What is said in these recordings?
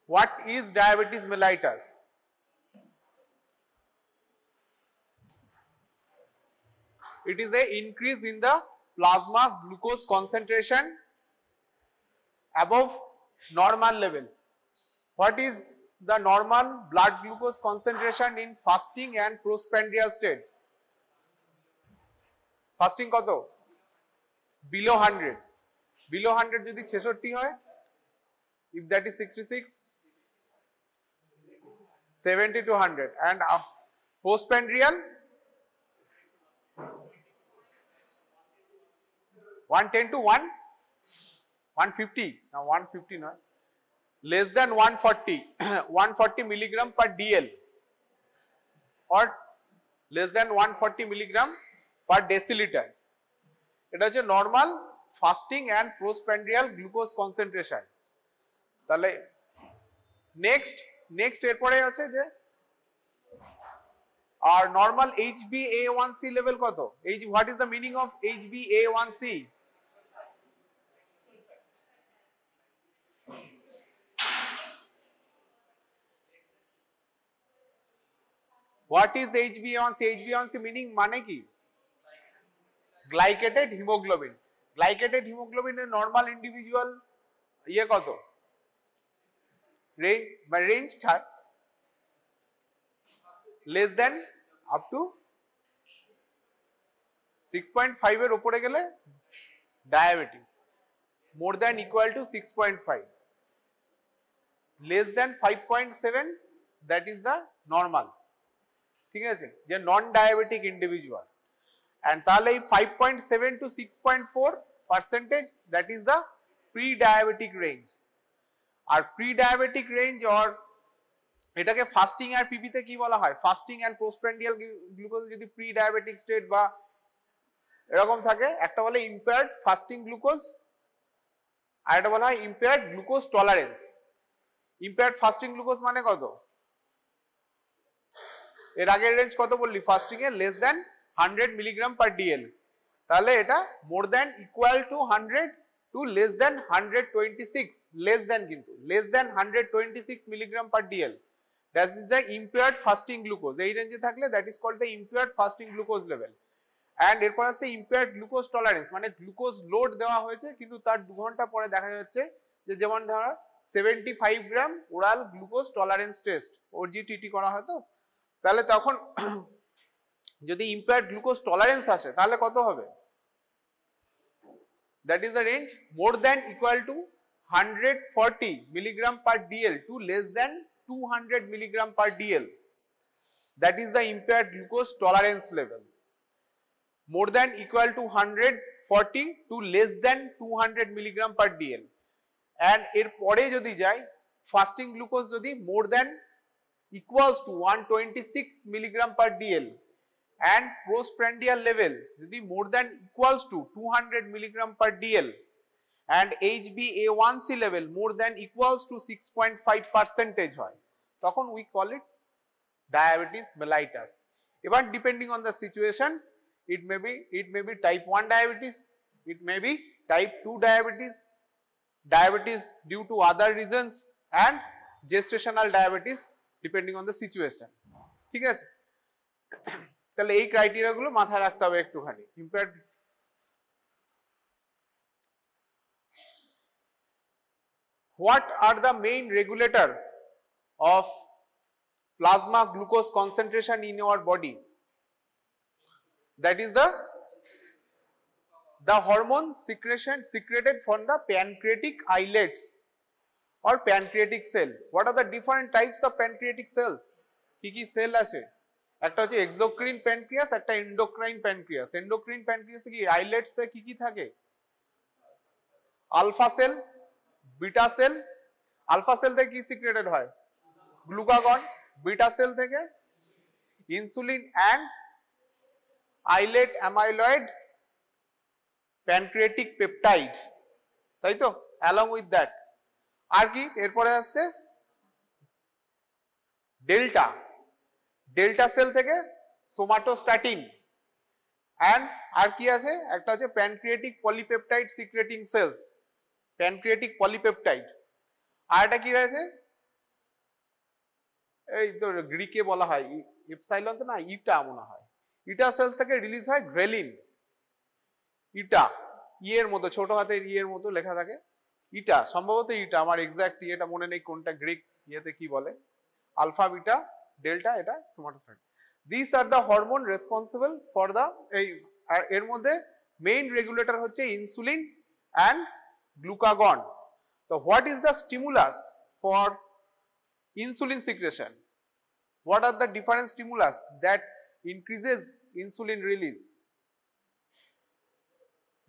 What is diabetes mellitus? It is a increase in the plasma glucose concentration above normal level. What is the normal blood glucose concentration in fasting and postprandial state? Fasting কত? Below 100. Below 100 যদি 66 হয়, if that is 66, 70 to 100, and postprandial 110 to 150. Now 150 no, less than 140 140 milligram per dl or less than 140 milligram per deciliter. এটা হচ্ছে normal fasting and postprandial glucose concentration. তাহলে next এরপরে আছে যে আর নরমাল HbA1c লেভেল কত? What is the meaning of HbA1c? What is HbA1c? HbA1c meaning মানে কি? Glycated haemoglobin. গ্লাইকেটেড হিমোগ্লোবিনের নরমাল ইন্ডিভিজুয়াল ইয়ে কত? Range less than up to 6.5 এর উপরে গেলে diabetes, more than equal to 6.5, less than 5.7 that is the normal. ঠিক আছে, যে নন ডায়াবেটিক ইন্ডিভিজুয়াল। and তাহলে এই 5.7 to 6.4% that is the pre-diabetic range। আর pre-diabetic range or এটাকে ফাস্টিং আর পিপি তে কি বলা হয়? ফাস্টিং এন্ড পোস্টপ্রান্ডিয়াল গ্লুকোজ যদি প্রি-ডায়াবেটিক স্টেট বা এরকম থাকে, একটা বলে ইম্পেয়ার্ড ফাস্টিং গ্লুকোজ আর একটা বলা হয় impaired glucose tolerance. Impaired fasting glucose মানে কত? এর আগের রেঞ্জ কত বললি? ফাস্টিং এ less than 100 milligram per DL. তাহলে এটা more than equal to 100 to less than 126, less than কিন্তু less than 126 milligram per DL, that is the impaired fasting glucose. এই রেঞ্জে থাকলে that is called the impaired fasting glucose level. And এরপর আছে impaired glucose tolerance, মানে glucose load দেওয়া হয়েছে কিন্তু তার 2 ঘন্টা পরে দেখা যাচ্ছে যে যেমন ধর 75 gram oral glucose tolerance test OGTT করা হয়, তো তাহলে তখন যদি ইম্পেয়ার্ড গ্লুকোজ টলারেন্স আসে তাহলে কত হবে? That is the range more than equal to 140 milligram per DL to less than 200 milligram per DL, that is the impaired glucose tolerance level. More than equal to 140 to less than 200 milligram per DL. And এর পরে যদি যাই fasting glucose যদি more than equals to 126 milligram per DL and postprandial level যদি more than equals to 200 milligram per dl and HbA1c level more than equals to 6.5% হয়, তখন we call it diabetes mellitus। এবার depending on the situation it may be type 1 diabetes, it may be type 2 diabetes, diabetes due to other reasons and gestational diabetes depending on the situation। ঠিক আছে, তাহলে এই criteria গুলো মাথায় রাখতে হবে একটুখানি। Impaired what are the main regulator of plasma glucose concentration in our body? That is the hormone secreted from the pancreatic islets or pancreatic cell। what are the different types of pancreatic cells? কি কি sell আছে? একটা হচ্ছে exocrine pancreas, একটা endocrine pancreas. Endocrine প্যানক্রিয়াসে কি আইলেটসে কি কি থাকে? Alpha cell, beta cell. Alpha cell থেকে কি সিক্রেটেড হয়? গ্লুকাগন। বিটা সেল থেকে insulin and islet amyloid pancreatic peptide, তাই তো? অ্যালং উইথ দ্যাট আর কি এরপরে আসছে ডেল্টা। ডেল্টা সেল থেকে সোমাটোস্ট্যাটিন এন্ড আর কি আছে? একটা আছে pancreatic polypeptide secreting cells, pancreatic polypeptide. আর এটা কি রয়েছে? এই তো গ্রিকে বলা হয় এপসাইলন তো না, ইটা মনে হয়, ইটা সেলস থেকে রিলিজ হয় গ্রেলিন, ইটা এর মতো ছোট হাতের এর মতো লেখা থাকে, ইটা সম্ভবত ইটা, আমার এক্সাক্ট ইয়েটা মনে নেই কোনটা গ্রিক ইয়েতে কি বলে, আলফা বিটা ডেল্টা, এটা somatocyte. This are the hormone responsible for the, এই এর মধ্যে মেইন রেগুলেটর হচ্ছে ইনসুলিন অ্যান্ড গ্লুকাগন। তো what is the stimulus for insulin secretion? What are the different stimulus that increases insulin release?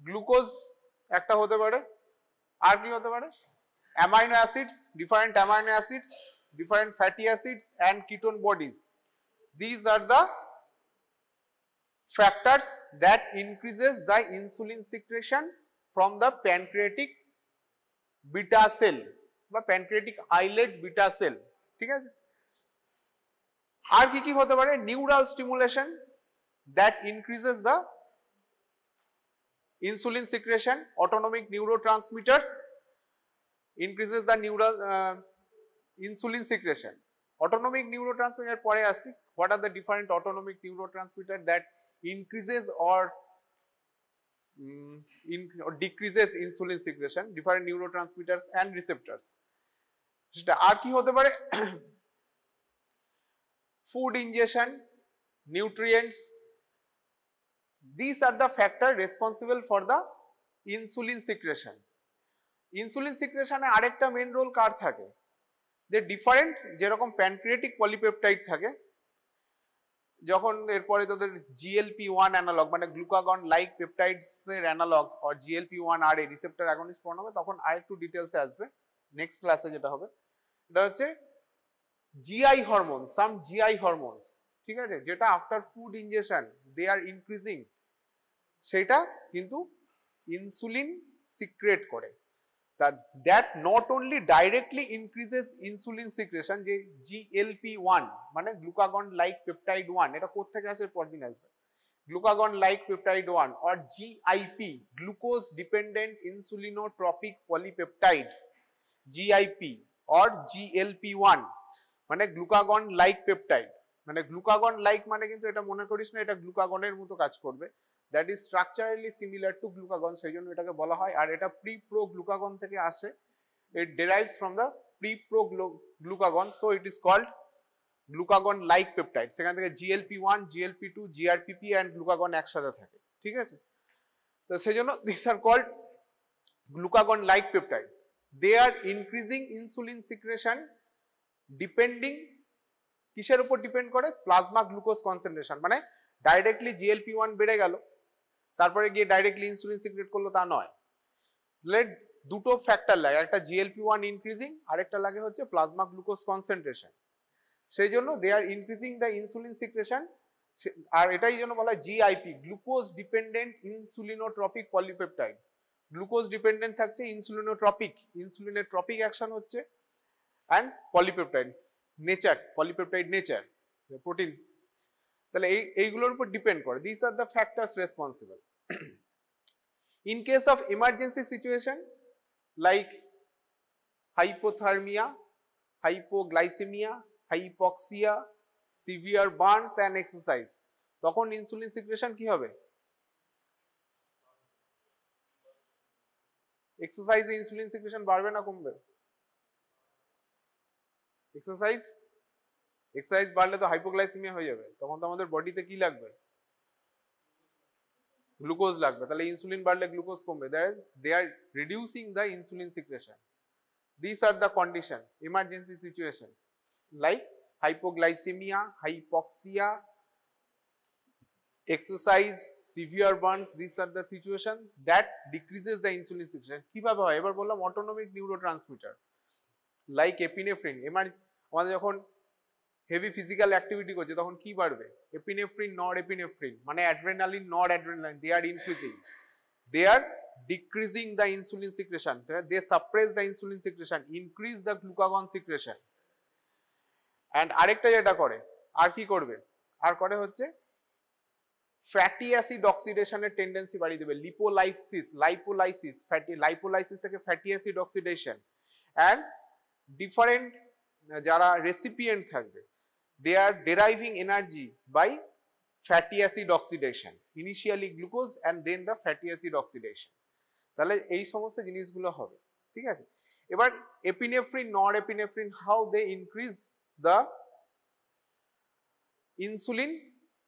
Glucose একটা হতে পারে, আর কি হতে পারে? Amino acids, different amino acids, different fatty acids and ketone bodies. These are the factors that increases the insulin secretion from the pancreatic beta cell বা pancreatic islet beta cell, ঠিক আছে? আর কি কি হতে পারে? Neural stimulation that increases the insulin secretion, autonomic neurotransmitters increases the neural insulin secretion. Autonomic neurotransmitter পরে আসি, what are the different autonomic neurotransmitter that increases or decreases insulin secretion, different neurotransmitters and receptors. সেটা আর কি হতে পারে? food ingestion, nutrients, these are the factors responsible for the insulin secretion. Insulin secretion এ আরেকটা main role কার থাকে? যে different, যেরকম pancreatic polypeptide থাকে, যখন এরপরে তোদের GLP-1 অ্যানালগ মানে গ্লুকাগন লাইক পেপটাইডস এর analogue or GLP-1 RA receptor agonist পড়ানো হবে, তখন আরেকটু ডিটেইলসে আসবে নেক্সট ক্লাসে। যেটা হবে এটা হচ্ছে GI hormones, some GI hormones, ঠিক আছে, যেটা after food injection they are increasing, সেটা কিন্তু ইনসুলিন সিক্রেট করে। That not only directly increases insulin secretion, যে GLP-1 মানে গ্লুকাগন লাইক পেপটাইড 1, এটা কোথা থেকে আসে পরদিন আসবে, glucagon like peptide 1 or GIP, glucose dependent insulinotropic polypeptide, GIP or GLP-1 মানে গ্লুকাগন লাইক পেপটাইড, মানে গ্লুকাগন লাইক মানে কিন্তু এটা মনে করিস না এটা গ্লুকাগনের মতো কাজ করবে, that is structurally similar to glucagon, সেই জন্য এটাকে বলা হয়। আর এটা প্রি প্রো গ্লুকাগন থেকে আসে, it derives from the pre pro glucagon, so it is called glucagon like peptide. সেখান থেকে GLP-1, GLP-2, GRPP and glucagon একসাথে থাকে, ঠিক আছে? তো সেই জন্য this are called glucagon like peptide. They are increasing insulin secretion depending, কিসের উপর ডিপেন্ড করে? প্লাজমা গ্লুকোজ কনসেন্ট্রেশন, মানে ডাইরেক্টলি GLP-1 বেড়ে গেল তারপরে গিয়ে ডাইরেক্টলি ইনসুলিন সিক্রেট করলো তা নয়, দুটো ফ্যাক্টর লাগে, একটা GLP-1 ইনক্রিজিং, আরেকটা লাগে হচ্ছে প্লাজমা গ্লুকোজ কনসেন্ট্রেশন, সেই জন্য they are increasing the insulin secretion. আর এটাই জন্য বলা হয় GIP, glucose dependent insulinotropic polypeptide. Glucose dependent থাকছে ইনসুলিনোট্রপিক, ইনসুলিনের ট্রপিক অ্যাকশন হচ্ছে, and polypeptide nature, polypeptide nature, the proteins, তাহলে এইগুলোর উপর ডিপেন্ড করে। these are the factors responsible. in case of emergency situation like hypothermia, hypoglycemia, hypoxia, severe burns and exercise, তখন insulin secretion কি হবে? এক্সারসাইজে insulin secretion বাড়বে না কমবে? এক্সারসাইজ বাড়লে তো হাইপোগ্লাইসেমিয়া হয়ে যাবে, তখন তো আমাদের বডিতে কি লাগবে? গ্লুকোজ লাগবে, তাহলে ইনসুলিন বাড়লে গ্লুকোজ কমবে, they are reducing the insulin secretion. This are the condition, emergency situations like hypoglycaemia, hypoxia, exercise, severe burns, these are the situation that decreases the insulin secretion. কিভাবে হয়? এবার বললাম অটোনমিক নিউরোট্রান্সমিটার লাইক এপিনেফ্রিন, আমাদের যখন heavy physical activity করছে তখন কি বাড়বে? এপিনেফ্রিন, নর এপিনেফ্রিন, মানে adrenaline, nor adrenaline, they are increasing, they are decreasing the insulin secretion, they suppress the insulin secretion, increase the glucagon secretion. and আরেকটা যেটা করে, আর কি করবে? আর করে হচ্ছে ফ্যাটি অ্যাসিড অক্সিডেশনের টেন্ডেন্সি বাড়িয়ে দেবে, লাইপোলাইসিস, ফ্যাটি লাইপোলাইসিস থেকে fatty acid oxidation. And different যারা রেসিপিয়েন্ট থাকবে they are deriving energy by fatty acid oxidation, initially glucose and then the fatty acid oxidation. তাহলে এই সমস্ত জিনিসগুলো হবে, ঠিক আছে। এবার epinephrine, norepinephrine, how they increase the insulin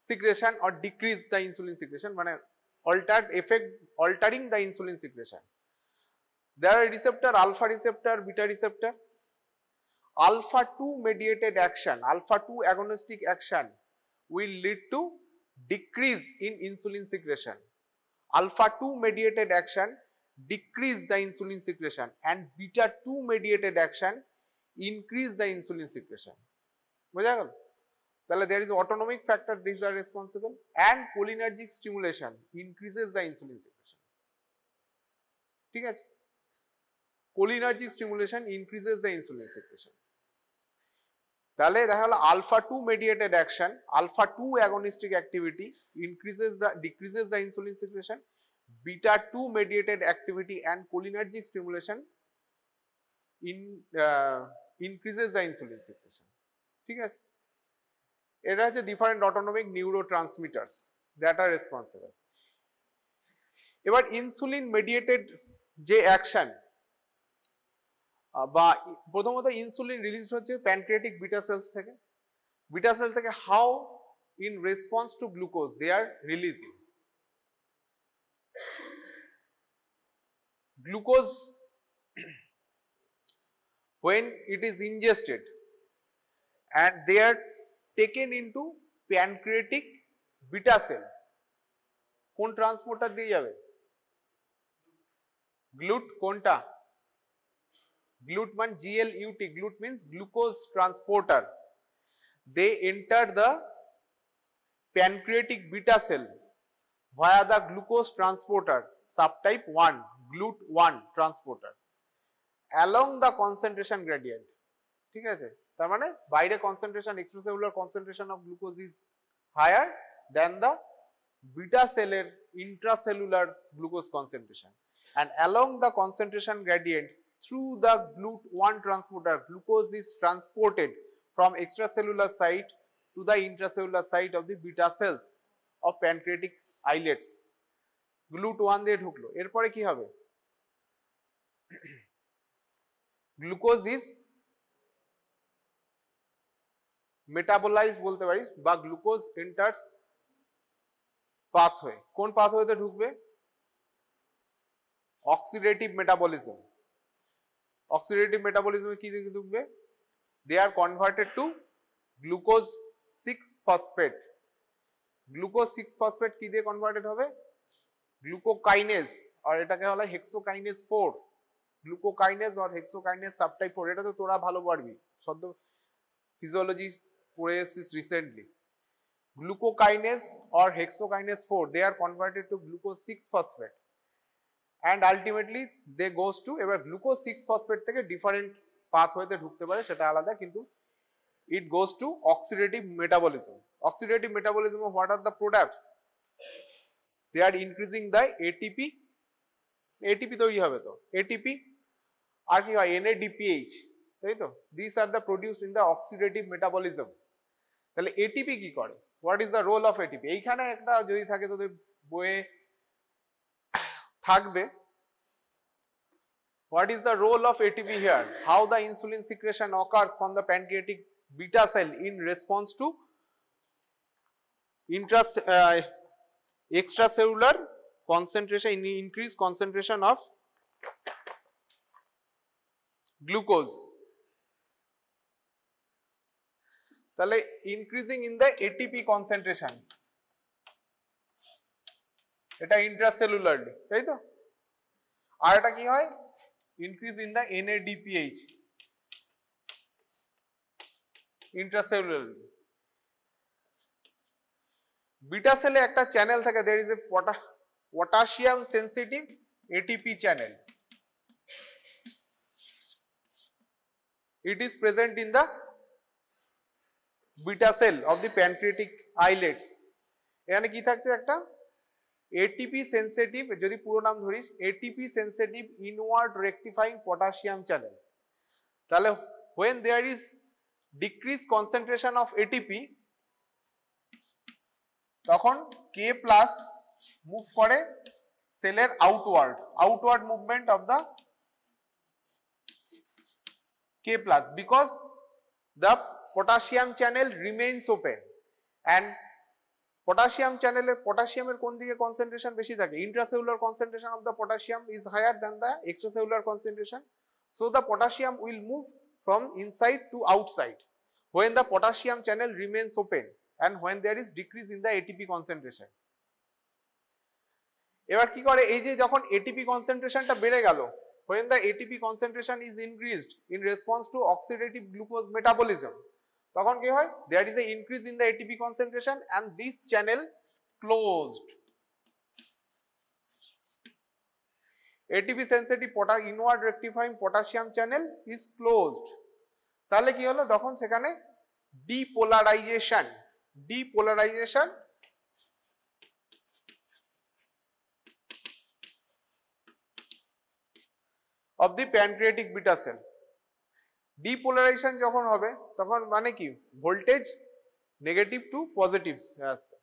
secretion or decrease the insulin secretion, মানে altering the insulin secretion. There are receptor, alpha receptor, beta receptor. Alpha 2 mediated action, alpha 2 agonistic action will lead to decrease in insulin secretion. Alpha 2 mediated action decrease the insulin secretion and beta 2 mediated action increase the insulin secretion. বুঝা গেল? তাহলে there is autonomic factor, these are responsible, and cholinergic stimulation increases the insulin secretion. ঠিক আছে? Cholinergic stimulation increases the insulin secretion. তাহলে দেখা হলো alpha 2 mediated action, alpha 2 agonistic activity decreases the insulin secretion, beta 2 mediated activity and cholinergic stimulation increases the insulin secretion. ঠিক আছে, এটা হচ্ছে different autonomic neurotransmitters that are responsible. এবার insulin mediated যে action বা প্রথমত ইনসুলিন রিলিজ হচ্ছে pancreatic beta cells থেকে। বিটা সেল থেকে how in response to glucose they are releasing glucose when it is ingested and they are taken into pancreatic beta cell, কোন transporter দিয়ে যাবে? Glute. কোনটা? GLUT মানে GLUT, GLUT means glucose transporter. They enter the pancreatic beta cell via the glucose transporter subtype 1, GLUT1 transporter along the concentration gradient. ঠিক আছে, তার মানে বাইরে concentration, extracellular concentration of glucose is higher than the beta cell এর intracellular glucose concentration, and along the concentration gradient through the GLUT1 transporter, glucose is transported from extracellular site to the intracellular site of the beta cells of pancreatic islets. GLUT1 দিয়ে ঢুকলো, এরপরে কি হবে? Glucose is metabolised বলতে পারিস, বা glucose enters pathway. কোন পাথওয়েতে ঢুকবে? Oxidative metabolism. অক্সিডেটিভ মেটাবলিজমে কি দিকে ঢুকবে? They are converted to glucose 6 phosphate. Glucose 6 phosphate কি দিয়ে কনভার্টেড হবে? গ্লুকোকাইনেজ, আর এটাকে বলা হয় হেক্সোকাইনেজ 4। গ্লুকোকাইনেজ আর হেক্সোকাইনেজ সাবটাইপ 4, এটা তো তোরা ভালো পারবি, সদ্য ফিজিওলজি পড়ে এসেছিস recently. গ্লুকোকাইনেজ or hexokinase 4, they are converted to glucose 6 phosphate and ultimately they goes to, এবার glucose 6 phosphate থেকে ডিফারেন্ট পাথওয়েতে ঢুকতে পারে, সেটা আলাদা, কিন্তু it goes to oxidative metabolism. Oxidative metabolism of what are the products? They are increasing the ATP, ATP তৈরি হবে তো, ATP আর কি হয়? NADPH, তাই তো? These are the produced in the oxidative metabolism. তাহলে ATP কি করে? What is the role of ATP? এইখানে একটা যদি থাকে তোদের বইয়ে থাকবে, what is the role of ATP here? How the insulin secretion occurs from the pancreatic beta cell in response to extracellular concentration, increased concentration of glucose. তাহলে increasing in the ATP concentration, এটা intracellularly, তাই তো? আর এটা কি হয়? Increase in the NADPH, intracellularly. Beta সেলে একটা চ্যানেল থাকে, there is a potassium sensitive ATP channel. It is present in the beta cell of the pancreatic islets. এখানে কি থাকছে? একটা ATP sensitive, যদি পুরো নাম ধরিস, ATP sensitive inward rectifying potassium channel. তাহলে when there is decrease concentration of ATP তখন K plus move করে সেলের outward movement of the K plus because the potassium channel remains open and potassium channel potassium কোন দিকে concentration বেশি থাকে, intracellular concentration of the potassium is higher than the extracellular concentration, so the potassium will move from inside to outside when the potassium channel remains open and when there is decrease in the ATP concentration. এবার কি করে, এই যে যখন ATP কনসেন্ট্রেশনটা বেড়ে গেল, when the ATP concentration is increased in response to oxidative glucose metabolism, তখন কি হয়, there is a increase in the ATP concentration and this channel closed. ATP sensitive inward rectifying potassium channel is closed. তাহলে কি হলো, তখন সেখানে depolarization of the pancreatic beta cell. Depolarization যখন হবে তখন মানে কি, ভোল্টেজ নেগেটিভ টু পজিটিভ আসছে,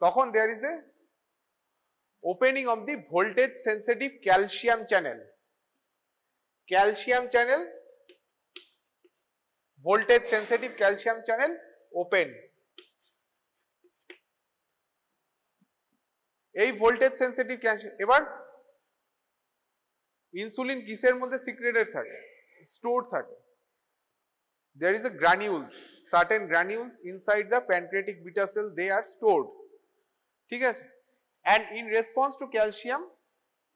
তখন there is a opening of the voltage sensitive calcium channel. Voltage sensitive calcium channel open. এই ভোল্টেজ সেন্সিটিভ ক্যালসিয়াম, এবার ইনসুলিন কিসের মধ্যে সিক্রেটেড থাকে, স্টোর থাকে, there is a granules, certain granules inside the pancreatic beta cell, they are stored, ঠিক আছে, and in response to calcium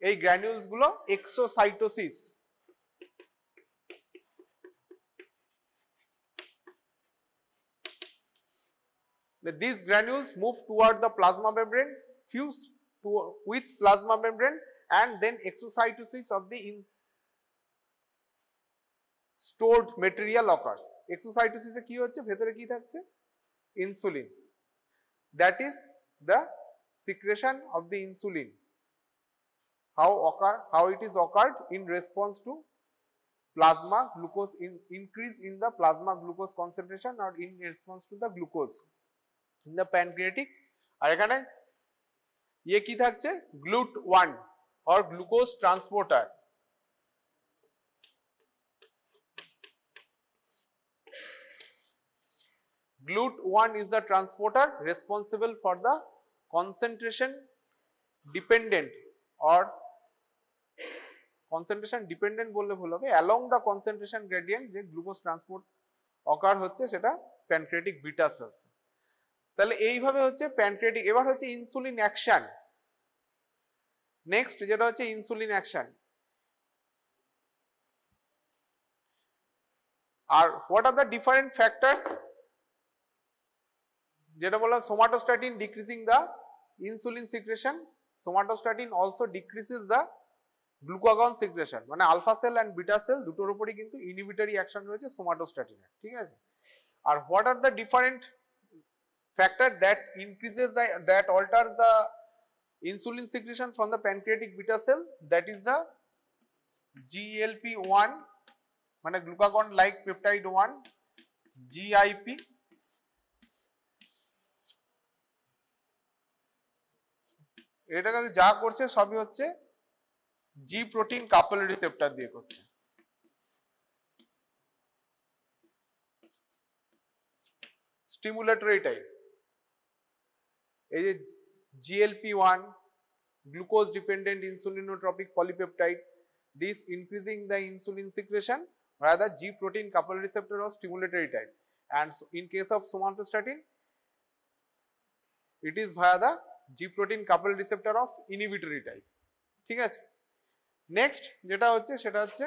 এই granules গুলো exocytosis, these granules move toward the plasma membrane, fuse with plasma membrane and then exocytosis of the stored material occurs. Exocytosis এ কি হচ্ছে, ভেতরে কি থাকছে, insulin, that is the secretion of the insulin, how it is occurred in response to plasma glucose increase in the plasma glucose concentration or in response to the glucose in the pancreatic. আর এখানে ইয়ে কি থাকছে, GLUT1 or glucose transporter. GLUT1 is the transporter responsible for the concentration dependent or concentration dependent বললে ভুল হবে, along the concentration gradient যে glucose transport অকার হচ্ছে সেটা প্যানক্রিয়াটিক বিটা সেলস। তাহলে এইভাবে হচ্ছে প্যানক্রিয়াটিক। এবার হচ্ছে ইনসুলিন অ্যাকশন। নেক্সট যেটা হচ্ছে ইনসুলিন অ্যাকশন। আর what are the different factors, যেটা বললাম somatostatin decreasing the insulin secretion, somatostatin also decreases the glucagon secretion, মানে alpha cell and beta cell দুটোর উপরই কিন্তু ইনহিবিটরি অ্যাকশন রয়েছে সোমাটোস্ট্যাটিনের, ঠিক আছে। আর what are the different factor that increases that alters the insulin secretion from the pancreatic beta cell, that is the GLP-1 মানে glucagon like peptide 1, GIP, এটাকে যা করছে সবই হচ্ছে জি প্রোটিন কাপল রিসেপ্টর দিয়ে করছে। স্টিমুলেটরি টাইপ, এই যে GLP-1 glucose dependent insulinotropic polypeptide, this increasing the insulin secretion via the G protein coupled receptor or stimulatory type, and in case of somatostatin it is via the G protein coupled receptor of inhibitory type, ঠিক আছে। Next যেটা হচ্ছে সেটা হচ্ছে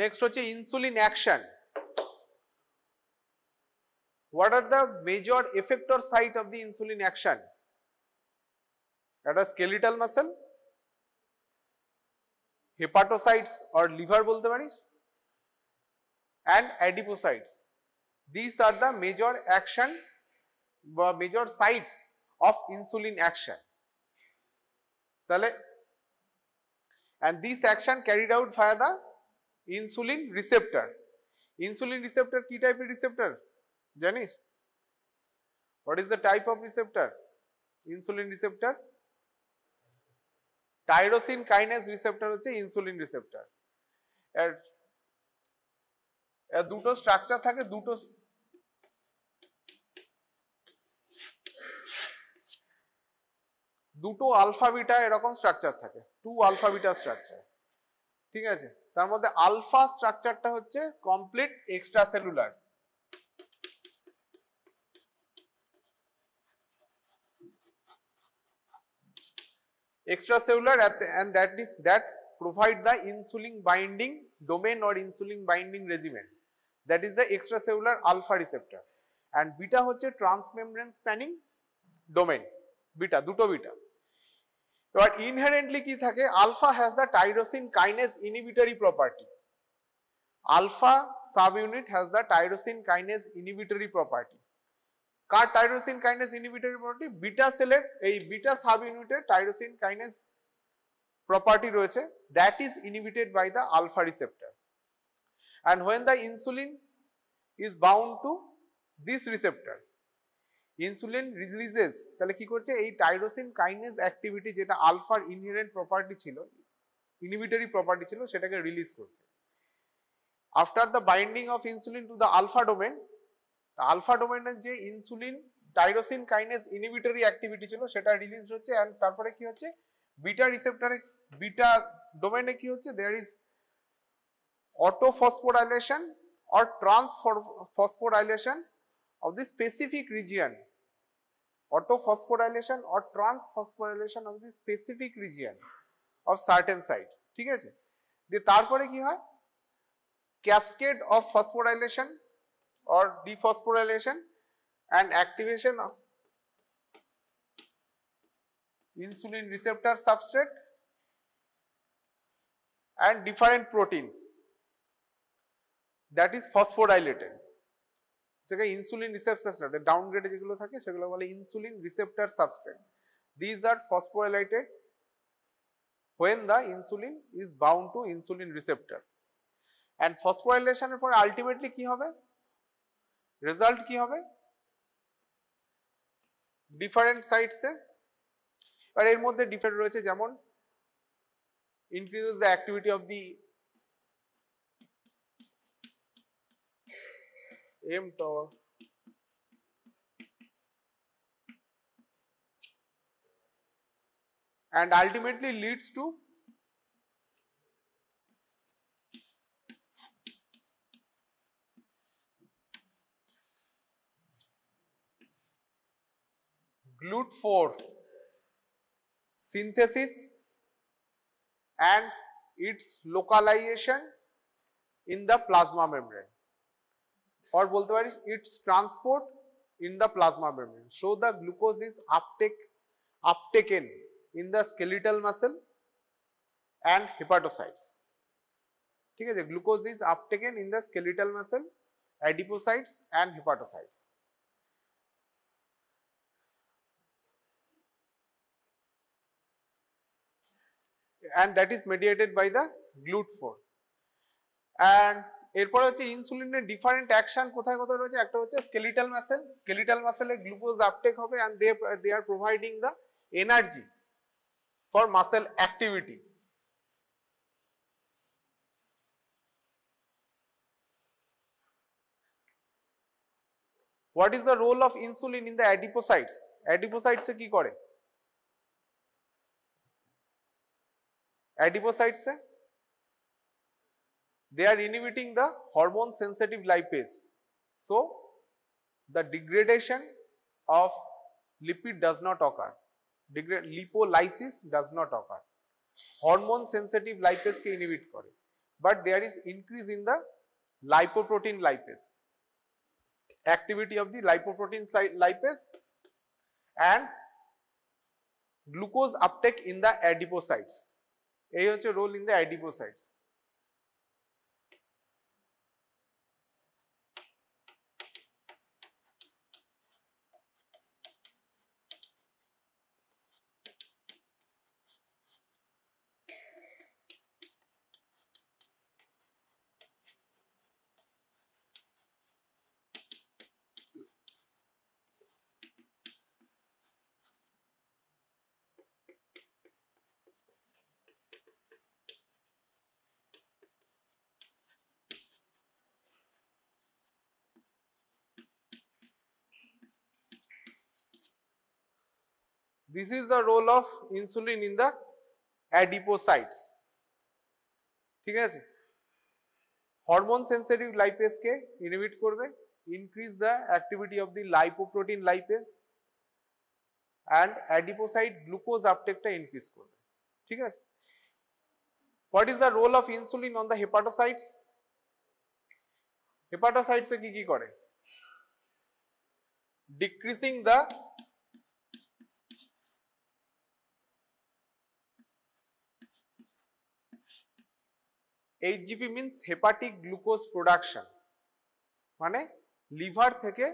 next হচ্ছে insulin action. What are the major effector site of the insulin action? At a skeletal muscle, hepatocytes or liver বলতে পারিস, and adipocytes. These are the major action, major sites of insulin action. And this action carried out via the insulin receptor. Insulin receptor ki type of receptor? Janish? What is the type of receptor? Insulin receptor? Tyrosine kinase receptor হচ্ছে insulin receptor. দুটো structure থাকে, দুটো alpha beta এরকম structure থাকে, 2 alpha beta structure. ঠিক আছে, তার মধ্যে আলফা স্ট্রাকচারটা হচ্ছে complete extracellular. Extracellular and that provide the insulin binding domain or insulin binding regimen, that is the extracellular alpha receptor, and beta হচ্ছে transmembrane spanning domain, beta দুটো beta। এবার inherently কি থাকে, alpha has the tyrosine kinase inhibitory property, alpha subunit has the tyrosine kinase inhibitory property। কার tyrosine kinase inhibitory property? Beta সেলের এই beta সাব ইউনিটের টাইরোসিন কাইনেজ প্রপার্টি রয়েছে, that is inhibited by the alpha receptor, and when the insulin is bound to this receptor, insulin releases, তাহলে কি করছে, এই টাইরোসিন কাইনেজ অ্যাক্টিভিটি যেটা আলফার ইনহেরেন্ট প্রপার্টি ছিল, ইনহিবিটরি প্রপার্টি ছিল, সেটাকে রিলিজ করছে। After the binding of insulin to the alpha domain, alpha ডোমেনের যে insulin tyrosine kinase inhibitory activity ছিল সেটা রিলিজ হচ্ছে, এন্ড তারপরে কি হচ্ছে, বিটা রিসেপ্টরে, বিটা ডোমেনে কি হচ্ছে, there is autophosphorylation or transphosphorylation of the specific region, autophosphorylation or transphosphorylation of the specific region of certain sites। ঠিক আছে, দিয়ে তারপরে কি হয়, cascade of phosphorylation or dephosphorylation and activation of insulin receptor substrate and different proteins that is phosphorylated, যেটা insulin receptor substrate, ডাউনগ্রেডে যেগুলো থাকে সেগুলো বলে insulin receptor substrate. These are phosphorylated when the insulin is bound to insulin receptor, and phosphorylation এর পর ultimately কি হবে, result কি হবে, ডিফারেন্ট সাইটসে। আর এর মধ্যে ডিফারেন্ট রয়েছে, যেমন increases the activity of the mTOR, and ultimately leads to GLUT4 synthesis and its localization in the plasma membrane, or বলতে পারিস its transport in the plasma membrane, so the glucose is uptaken in the skeletal muscle and hepatocytes। ঠিক আছে, glucose is uptaken in the skeletal muscle, adipocytes and hepatocytes। and that is mediated by the GLUT4। and এরপরে হচ্ছে ইনসুলিনের different action কোথায় কোথায় রয়েছে, একটা হচ্ছে স্কেলিটাল মাসেল, স্কেলিটাল মাসেলে গ্লুকোজ আপটেক হবে and they are providing the energy for muscle activity। what is the role of insulin in the adipocytes? adipocytes এ কি করে, adipocytes A they are inhibiting the hormone sensitive lipase, so the degradation of lipid does not occur, lipolysis does not occur, hormone sensitive lipase ke inhibit kore, but there is increase in the lipoprotein lipase, activity of the lipoprotein lipase and glucose uptake in the adipocytes। এই হচ্ছে role in the adipocytes। This is the role of insulin in the adipocytes. ঠিক আছে, hormone sensitive lipase কে inhibit করবে, increase the activity of the lipoprotein lipase and adipocyte glucose uptake টা increase করবে। ঠিক আছে, what is the role of insulin on the hepatocytes? hepatocytes এ কি করে? decreasing the HGP means hepatic glucose production, মানে liver থেকে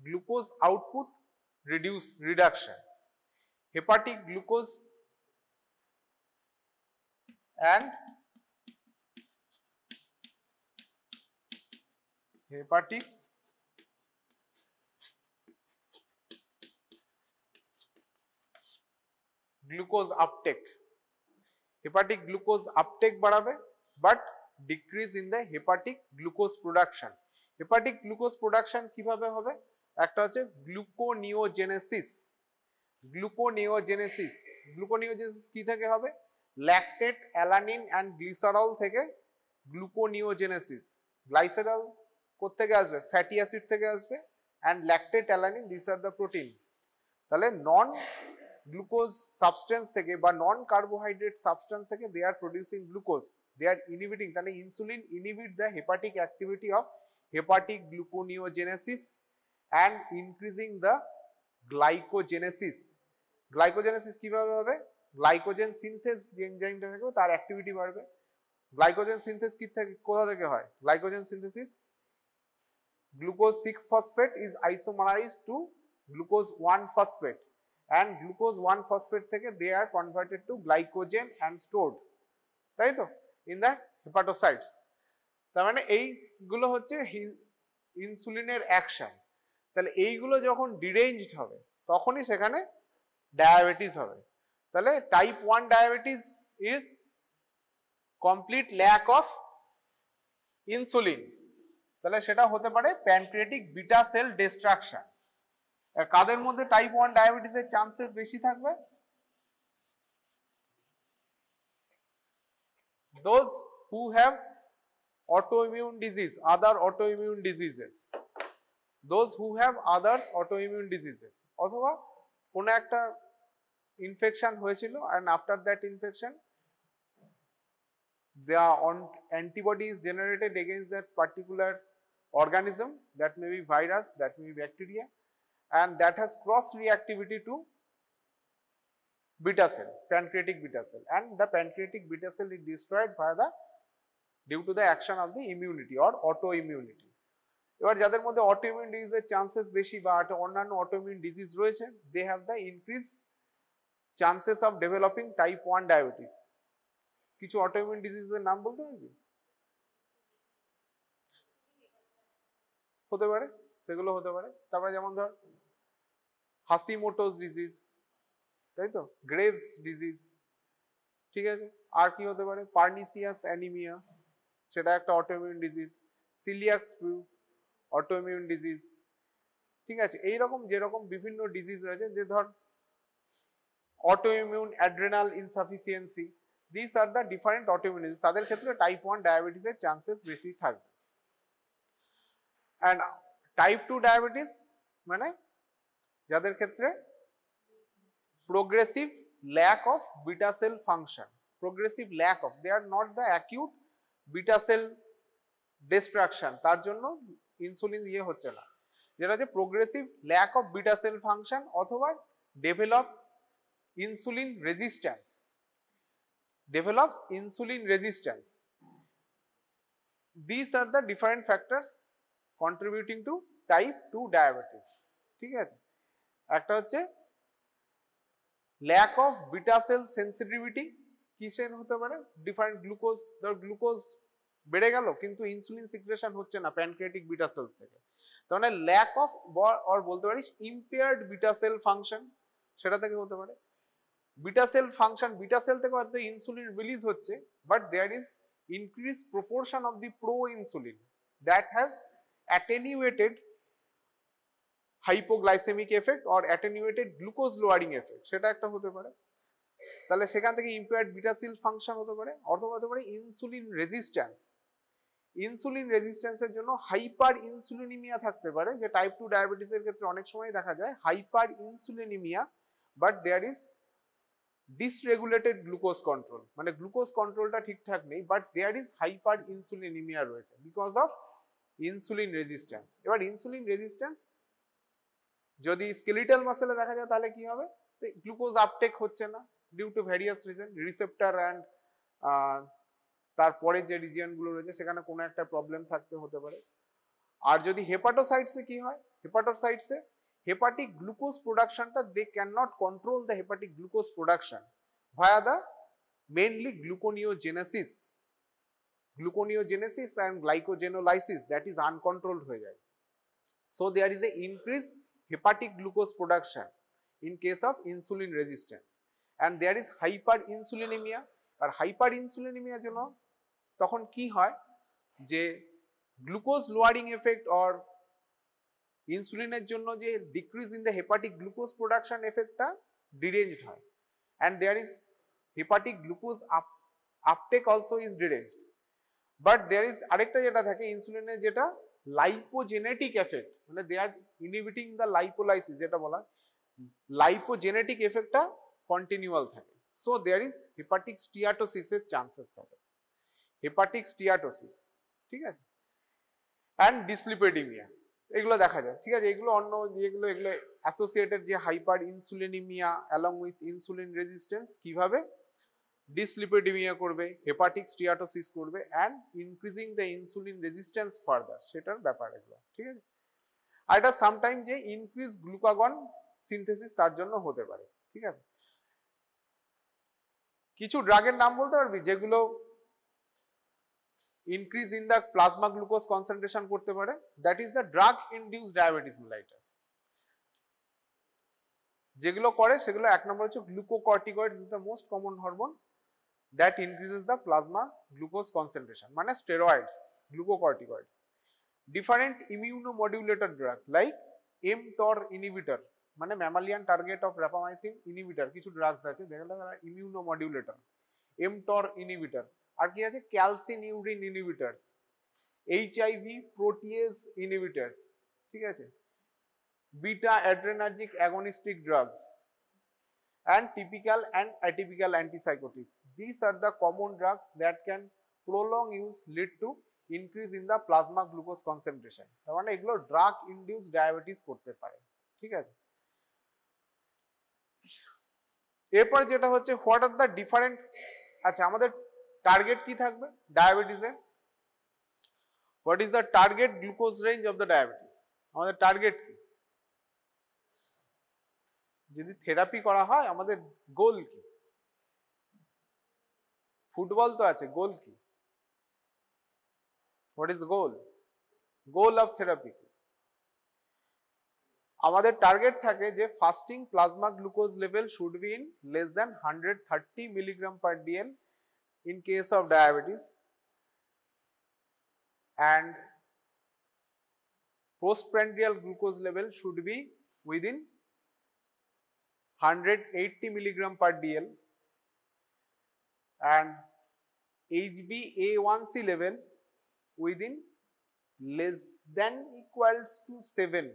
glucose output reduction, hepatic glucose and hepatic glucose uptake, hepatic glucose uptake বাড়াবে but decrease in the hepatic glucose production. hepatic glucose production কিভাবে হবে? একটা হচ্ছে gluconeogenesis, gluconeogenesis কি থেকে হবে? ল্যাকটেট, অ্যালানিন এন্ড গ্লিসারল থেকে গ্লুকোনিওজেনেসিস। গ্লাইসেরল কোত্থেকে আসবে? ফ্যাটি অ্যাসিড থেকে আসবে, and lactate, alanine this are the protein. তাহলে নন গ্লুকোজ সাবস্টেন্স থেকে বা নন কার্বোহাইড্রেট সাবস্টেন্স থেকে দে আর producing glucose, they are inhibiting. তাহলে insulin inhibit the hepatic activity of hepatic gluconeogenesis and increasing the glycogenesis. glycogenesis কিভাবে হবে? Glycogen synthase যে এনজাইমটা থাকবে তার অ্যাক্টিভিটি বাড়বে। গ্লাইকোজেন সিনথেস কি থেকে কোথা থেকে হয়? Glycogen synthesis glucose 6 phosphate is isomerized to glucose 1 phosphate and glucose 1 phosphate থেকে they are converted to glycogen and stored, তাই তো, in the hepatocytes। তার মানে এইগুলো হচ্ছে ইনসুলিনের অ্যাকশন। তাহলে এইগুলো যখন ডিরেঞ্জড হবে তখনই সেখানে ডায়াবেটিস হবে। তাহলে type 1 diabetes is complete lack of insulin. তাহলে সেটা হতে পারে প্যানক্রিয়াটিক বিটা সেল ডিস্ট্রাকশন। কাদের মধ্যে টাইপ 1 ডায়াবেটিসের চান্সেস বেশি থাকবে? those who have autoimmune disease, other autoimmune diseases, those who have others autoimmune diseases, অথবা কোন একটা ইনফেকশন হয়েছিল and after that infection the antibody is generated against that particular organism, that may be virus, that may be bacteria, and that has cross reactivity to beta cell, pancreatic beta cell, and the pancreatic beta cell is destroyed via the due to the action of the immunity or autoimmunity. এবার যাদের মধ্যে autoimmune ডিজিজের chances বেশি বা অন্যান্য autoimmune disease রয়েছে, they have the increase chances of developing type 1 diabetes. কিছু autoimmune ডিজিজের নাম বলতে পারবি? হতে পারে, সেগুলো হতে পারে। তারপরে যেমন ধর হাসিমোটোস ডিজিজ, তাই তো, গ্রেভস ডিজিজ, ঠিক আছে। আর কি হতে পারে? পার্নিসিয়াস অ্যানিমিয়া, সেটা একটা autoimmune disease. Coeliac flu, autoimmune disease, ঠিক আছে। এইরকম যেরকম বিভিন্ন ডিজিজ রয়েছে, যে ধর autoimmune adrenal insufficiency, this are the different autoimmune disease. তাদের ক্ষেত্রে টাইপ 1 ডায়াবেটিসের চান্সেস বেশি থাকবে। অ্যান্ড টাইপ 2 ডায়াবেটিস মানে যাদের ক্ষেত্রে progressive lack of beta cell function, progressive lack of, they are not the acute beta cell destruction, তার জন্য ইনসুলিন ইয়ে হচ্ছে না। যেটা হচ্ছে progressive lack of beta cell function অথবা develop insulin resistance, develops insulin resistance. These are the different factors contributing to type 2 diabetes, ঠিক আছে। একটা হচ্ছে lack of beta cell sensitivity, কিসের হতে পারে? ডিফারেন্ট গ্লুকোজ, ধর গ্লুকোজ বেড়ে গেল কিন্তু ইনসুলিন সিক্রেশন হচ্ছে না প্যানক্রিয়াটিক বিটা সেলস থেকে, তার মানে ল্যাক অফ অর বলতে পারিস ইম্পেয়ার্ড বিটা সেল ফাংশন, সেটা থেকে হতে পারে। Beta cell function, beta cell থেকে হয়তো ইনসুলিন রিলিজ হচ্ছে, but there is increase proportion of the proinsulin that has attenuated hypoglycemic effect or attenuated glucose lowering effect, সেটা একটা হতে পারে। তাহলে সেখান থেকে ইম্পেয়ার্ড বিটা সেল ফাংশন হতে পারে, অথবা হতে পারে ইনসুলিন রেজিস্ট্যান্স। ইনসুলিন রেজিস্ট্যান্সের জন্য হাইপার ইনসুলিনিমিয়া থাকতে পারে, যে টাইপ 2 ডায়াবেটিসের ক্ষেত্রে অনেক সময় দেখা যায় hyperinsulinemia, but there is dysregulated glucose control, মানে গ্লুকোজ কন্ট্রোলটা ঠিকঠাক নেই, but there is hyperinsulinemia রয়েছে বিকজ অফ ইনসুলিন রেজিস্ট্যান্স। এবার ইনসুলিন রেজিস্ট্যান্স যদি স্কেলিটাল মাসেলে দেখা যায় তাহলে কি হবে, গ্লুকোজ আপটেক হচ্ছে না due to various reason, receptor and তারপরে যে রিজিয়নগুলো রয়েছে সেখানে কোনো একটা প্রবলেম থাকতে হতে পারে। আর যদি হেপাটোসাইটসে কি হয়, হেপাটোসাইটসে হেপাটিক গ্লুকোজ প্রোডাকশনটা they can not control the hepatic glucose production via the mainly gluconeogenesis and glycogenolysis, that is uncontrolled হয়ে যায়। So there is a increase hepatic glucose production in case of insulin resistance and there is hyperinsulinemia। আর hyperinsulinemia জন্য তখন কি হয় যে glucose lowering effect or ইনসুলিনের জন্য যে decrease in the hepatic glucose production এফেক্টটা ডিরেঞ্জড হয়, and there is hepatic glucose uptake also is deranged, but there is আরেকটা যেটা থাকে ইনসুলিনের, যেটা লাইপোজেনেটিক এফেক্ট, মানে they are inhibiting the lipolysis, যেটা বলা লাইপোজেনেটিক এফেক্টটা কন্টিনিউয়াল থাকে। সো দেয়ার ইজ হেপাটিক স্টিয়াটোসিসের চান্সেস থাকে, হেপাটিক স্টিয়াটোসিস, ঠিক আছে, অ্যান্ড ডিসলিপিডিমিয়া, এগুলো দেখা যায়, ঠিক আছে। এগুলো অন্য যেগুলো এগুলো অ্যাসোসিয়েটেড যে hyperinsulinemia along with insulin resistance কিভাবে ডিসলিপিডিমিয়া করবে, হেপাটিক স্টিয়াটোসিস করবে, and increasing the insulin resistance further, সেটার ব্যাপার এগুলো, ঠিক আছে। আর এটা সামটাইম যে ইনক্রিজ গ্লুকাগন সিনথেসিস তার জন্য হতে পারে, ঠিক আছে। কিছু ড্রাগের নাম বলতে পারবি যেগুলো increase in the plasma glucose concentration করতে পারে? That is the drug induced diabetes mellitus. যেগুলো করে সেগুলো এক নম্বর হচ্ছে glucocorticoids is the most common hormone that increases the plasma glucose concentration, মানে steroids, glucocorticoids. Different immunomodulator drug like mTOR inhibitor, মানে mammalian target of rapamycin inhibitor, কিছু drugs আছে যেগুলো ইমিউনোমডুলেটর, mTOR ইনহিবিটর। আর কি আছে, calcineurin inhibitors, HIV protease inhibitors, ঠিক আছে, beta adrenergic agonistic drugs, and typical and atypical antipsychotics. These are the common drugs that can prolong use lead to increase in the plasma glucose concentration. তার মানে এগুলো drug induced diabetes করতে পারে, ঠিক আছে। এরপর যেটা হচ্ছে হোয়াট আর দ্য ডিফারেন্ট, আচ্ছা আমাদের টার্গেট কি থাকবে ডায়াবেটিসে, what is the target glucose range of the diabetes, আমাদের টার্গেট কি, যদি থেরাপি করা হয় আমাদের গোল কি, ফুটবল তো আছে, গোল কি, what is goal, goal of therapy কি, আমাদের টার্গেট থাকে যে fasting plasma glucose level should be in less than 130 milligram per DL in case of diabetes, and postprandial glucose level should be within 180 milligram per dl, and HbA1c level within less than equals to 7,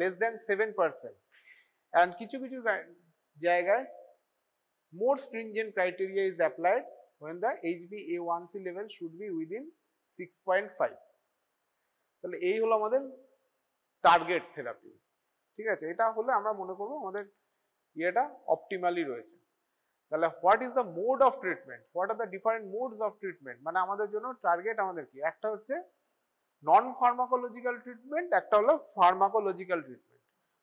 less than 7%, and কিছু কিছু জায়গায় more stringent criteria is applied when the HbA1c level should be within 6.5. তাহলে এই হলো আমাদের target therapy, ঠিক আছে। এটা হলে আমরা মনে করব আমাদের ইয়েটা অপটিমালি রয়েছে। তাহলে what is the mode of treatment, what are the different modes of treatment, মানে আমাদের জন্য টার্গেট আমাদের কি, একটা হচ্ছে নন ফার্মাকোলজিক্যাল ট্রিটমেন্ট, একটা হলো ফার্মাকোলজিক্যাল ট্রিটমেন্ট।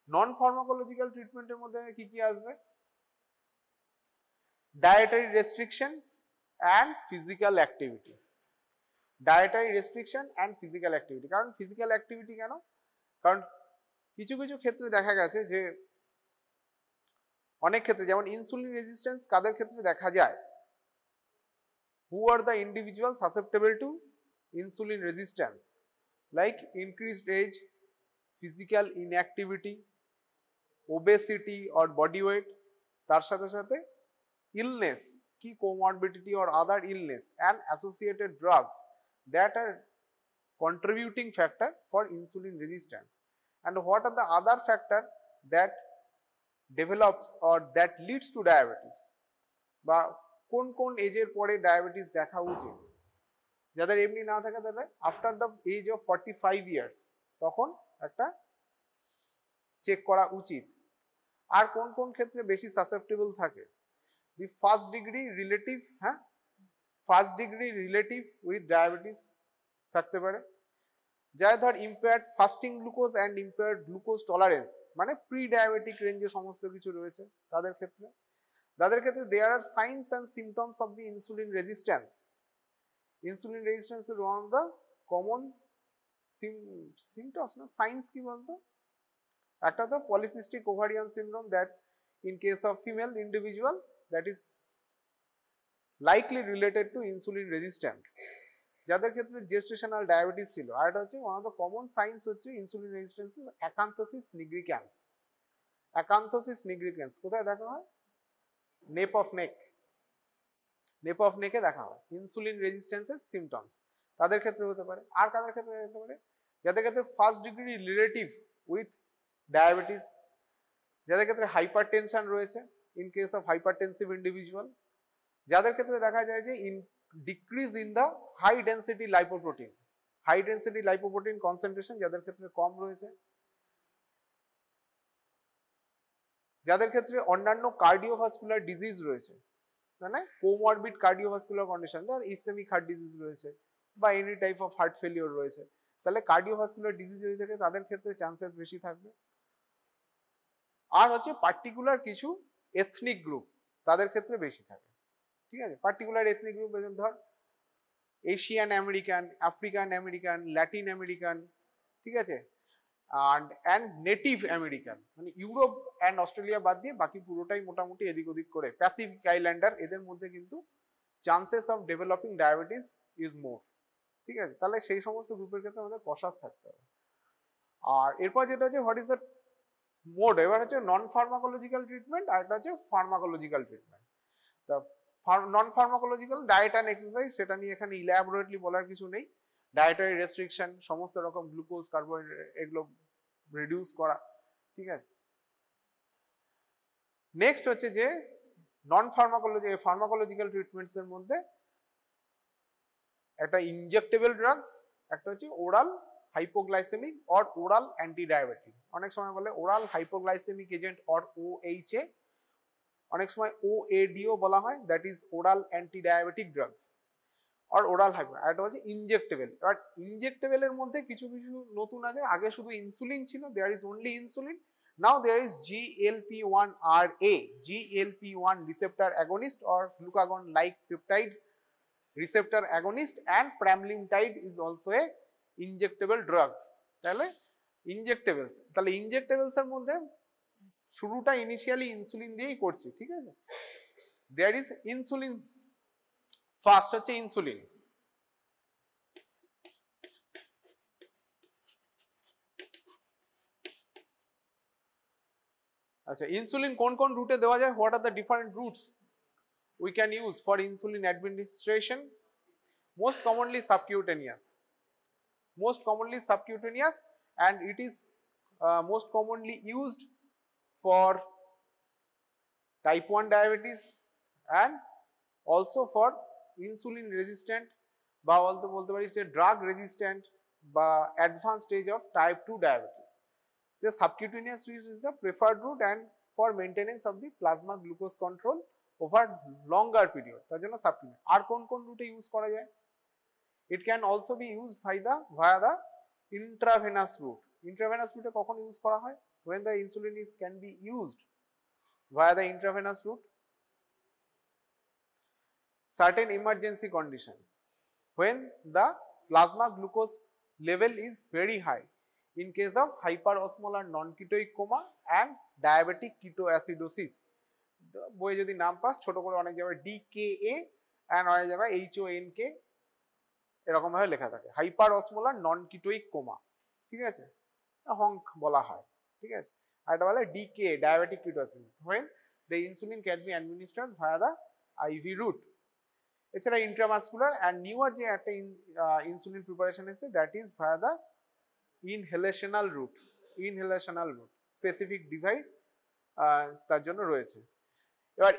নন ফার্মাকোলজিক্যাল ট্রিটমেন্টের মধ্যে কি কি আসবে, dietary restrictions and physical activity, dietary restriction and physical activity। কারণ physical activity কেন, কারণ কিছু কিছু ক্ষেত্রে দেখা গেছে যে অনেক ক্ষেত্রে যেমন ইনসুলিন রেজিস্ট্যান্স কাদের ক্ষেত্রে দেখা যায়, who are the individuals susceptible to insulin resistance, like increased age, physical inactivity, obesity or body weight, তার সাথে সাথে illness, key comorbidity or other illness and associated drugs that are contributing factor for insulin resistance. And what are the other factor that develops or that leads to diabetes? বা কোন কোন এজের পরে diabetes দেখা উচিত? যাদের এমনি না থাকে তাদের after the age of 45 years তখন একটা চেক করা উচিত। আর কোন কোন ক্ষেত্রে বেশি সাসেপ্টেবল থাকে? The first degree relative, first degree relative with diabetes থাকতে পারে, যারা ধর impaired fasting glucose and impaired glucose tolerance, মানে প্রি ডায়াবেটিক রেঞ্জে সমস্ত কিছু রয়েছে তাদের ক্ষেত্রে। There are signs and symptoms of the insulin resistance. Insulin resistance is one of the common symptoms, না সাইন্স কি বলতো? একটা তো polycystic ovarian syndrome, that in case of female individual that is likely related two insulin resistance, যাদের ক্ষেত্রে gestational diabetes ছিল। আর এটা হচ্ছে one of the common science হচ্ছে ইনসুলিন রেজিস্ট্যান্স অ্যাকান্থোসিস নিগ্রিক্যান্স। অ্যাকান্থোসিস নিগ্রিক্যান্স কোথায় দেখা হয়? নেপ অফ নেক, নেপ অফ নেকে দেখা হয় ইনসুলিন রেজিস্ট্যান্সের সিমটমস। তাদের ক্ষেত্রে হতে পারে। আর কাদের ক্ষেত্রে হতে পারে? যাদের ক্ষেত্রে first degree relative with diabetes, যাদের ক্ষেত্রে হাইপার টেনশন রয়েছে in case of hypertensive individual, যাদের ক্ষেত্রে দেখা যায় যে decrease in the high density lipoprotein, high density lipoprotein concentration যাদের ক্ষেত্রে কম রয়েছে, যাদের ক্ষেত্রে অন্যান্য কার্ডিওভাস্কুলার ডিজিজ রয়েছে, মানে কোমরবিড কার্ডিওভাস্কুলার কন্ডিশন, ধর ইসেমিক হার্ট ডিজিজ রয়েছে বা any type of heart failure রয়েছে, তাহলে কার্ডিওভাস্কুলার ডিজিজ যদি থাকে তাদের ক্ষেত্রে চান্সেস বেশি থাকবে। আর হচ্ছে পার্টিকুলার কিছু এথনিক গ্রুপ, তাদের ক্ষেত্রে বেশি থাকে। ঠিক আছে, পার্টিকুলার এথনিক গ্রুপ ধর Asian American, African American, Latin American, ঠিক আছে, অ্যান্ড নেটিভ আমেরিকান, মানে ইউরোপ অ্যান্ড অস্ট্রেলিয়া বাদ দিয়ে বাকি পুরোটাই মোটামুটি এদিক ওদিক করে প্যাসিফিক আইল্যান্ডার, এদের মধ্যে কিন্তু chances of developing diabetes is more. ঠিক আছে, তাহলে সেই সমস্ত গ্রুপের ক্ষেত্রে আমাদের কশাস থাকতে হবে। আর এরপর যেটা হচ্ছে হোয়াট ইজ দ্য মোড, এবার হচ্ছে নন ফার্মাকোলজিক্যাল ট্রিটমেন্ট আর একটা হচ্ছে ফার্মাকোলজিক্যাল ট্রিটমেন্ট। তা নন ফার্মাকোলজিক্যাল ডায়েট অ্যান্ড এক্সারসাইজ, সেটা নিয়ে এখানে ইলাবোরেটলি বলার কিছু নেই। ডায়েটারি রেস্ট্রিকশন, সমস্ত রকম গ্লুকোজ কার্বোহাইড্রেট এগুলো রিডিউস করা। ঠিক আছে, নেক্সট হচ্ছে যে নন ফার্মাকোলজিক্যাল ট্রিটমেন্টস এর মধ্যে একটা ইনজেক্টেবল ড্রাগস, একটা হচ্ছে oral hypoglycemic or oral antidiabetic. অনেক সময় বলে oral hypoglycemic agent or OHA, অনেক সময় ওএডিও বলা হয়, that is oral antidiabetic drugs আর ওরাল হাইপো। আর এটা হচ্ছে ইনজেক্টেবল। এবার ইনজেক্টেবলের মধ্যে কিছু কিছু নতুন আছে, আগে শুধু ইনসুলিন ছিল, there is only insulin, now there is GLP-1RA, GLP-1 receptor agonist or glucagon like peptide receptor agonist, and pramlintide is also a injectable drugs. তাহলে ইনজেক্টেবলস, তাহলে ইনজেক্টেবলস এর মধ্যে শুরুটা ইনিশিয়ালি ইনসুলিন দিয়েই করছি। ঠিক আছে, দেয়ার ইজ ইনসুলিন, ফার্স্ট হচ্ছে ইনসুলিন। আচ্ছা, ইনসুলিন কোন কোন রুটে দেওয়া যায়? What are the different roots we can use for insulin administration? Most commonly subcutaneous, and it is most commonly used for type 1 diabetes and also for insulin resistant বা বলতে পারি যে ড্রাগ রেজিস্ট্যান্ট বা advance stage of type 2 diabetes. The subcutaneous use is the preferred route and for maintenance of the plasma glucose control over longer period, তার জন্য subcutaneous. আর কোন কোন রুটে ইউজ করা যায়? It can also be used via the intravenous route. Intravenous route কখন use করা হয়? When the insulin can be used via the intravenous route. Certain emergency condition, when the plasma glucose level is very high, in case of hyperosmolar non-ketoic coma and diabetic ketoacidosis. বই যদি নাম pass ছোট করে অনেক জায়গায় DKA and অনেক জায়গায় HONK এরকম ভাবে লেখা থাকে, হাইপার অসমোলার নন কিটোইক কোমা। ঠিক আছে, হংক বলা হয়, ঠিক আছে। আর এটা বলে DK diabetic ketosis when the insulin can be administered via the IV route। এছাড়া ইন্ট্রামাসকুলার অ্যান্ড নিউয়ার যে একটা ইনসুলিন প্রিপারেশন এসেছে that is via the inhalational route specific device তার জন্য রয়েছে। এবার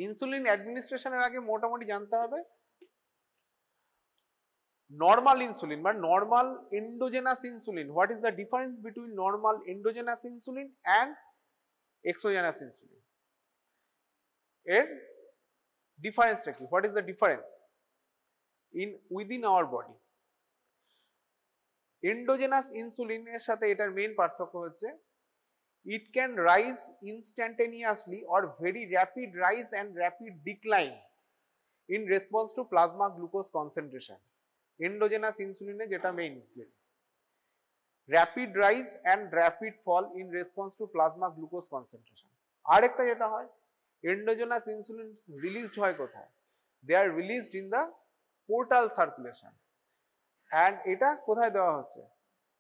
ইনসুলিন অ্যাডমিনিস্ট্রেশনের আগে মোটামুটি জানতে হবে নর্মাল ইনসুলিন বা normal endogenous insulin, what is the difference between normal endogenous insulin and exogenous insulin. এর ডিফারেন্সটা কি, what is the difference in within our body. Endogenous ইনসুলিনের সাথে এটার মেইন পার্থক্য হচ্ছে it can rise instantaneously or very rapid rise and rapid decline in response to plasma glucose concentration। endogenous insulin যেটা main জিনিস, rapid rise and rapid fall in response to plasma glucose concentration। আরেকটা যেটা হয় endogenous insulin released হয় কোথায়, they are released in the portal circulation and এটা কোথায় দেওয়া হচ্ছে,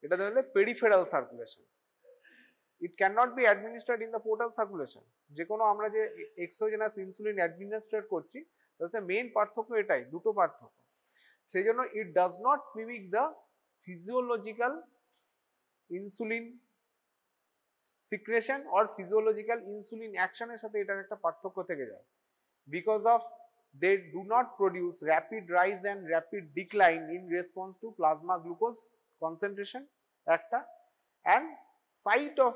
এটা দেওয়া হচ্ছে peripheral circulation। it cannot be administered in the portal circulation। যে কোনো আমরা যে এক্সোজেনাস ইনসুলিন অ্যাডমিনিস্ট্রেট করছি তাহলে মেইন পার্থক্য এটাই, দুটো পার্থক্য। সেই জন্য it does not mimic the physiological insulin secretion or physiological insulin অ্যাকশনের সাথে এটার একটা পার্থক্য থেকে যায়, because of they do not produce rapid rise and rapid decline in response to plasma glucose concentration একটা, and site of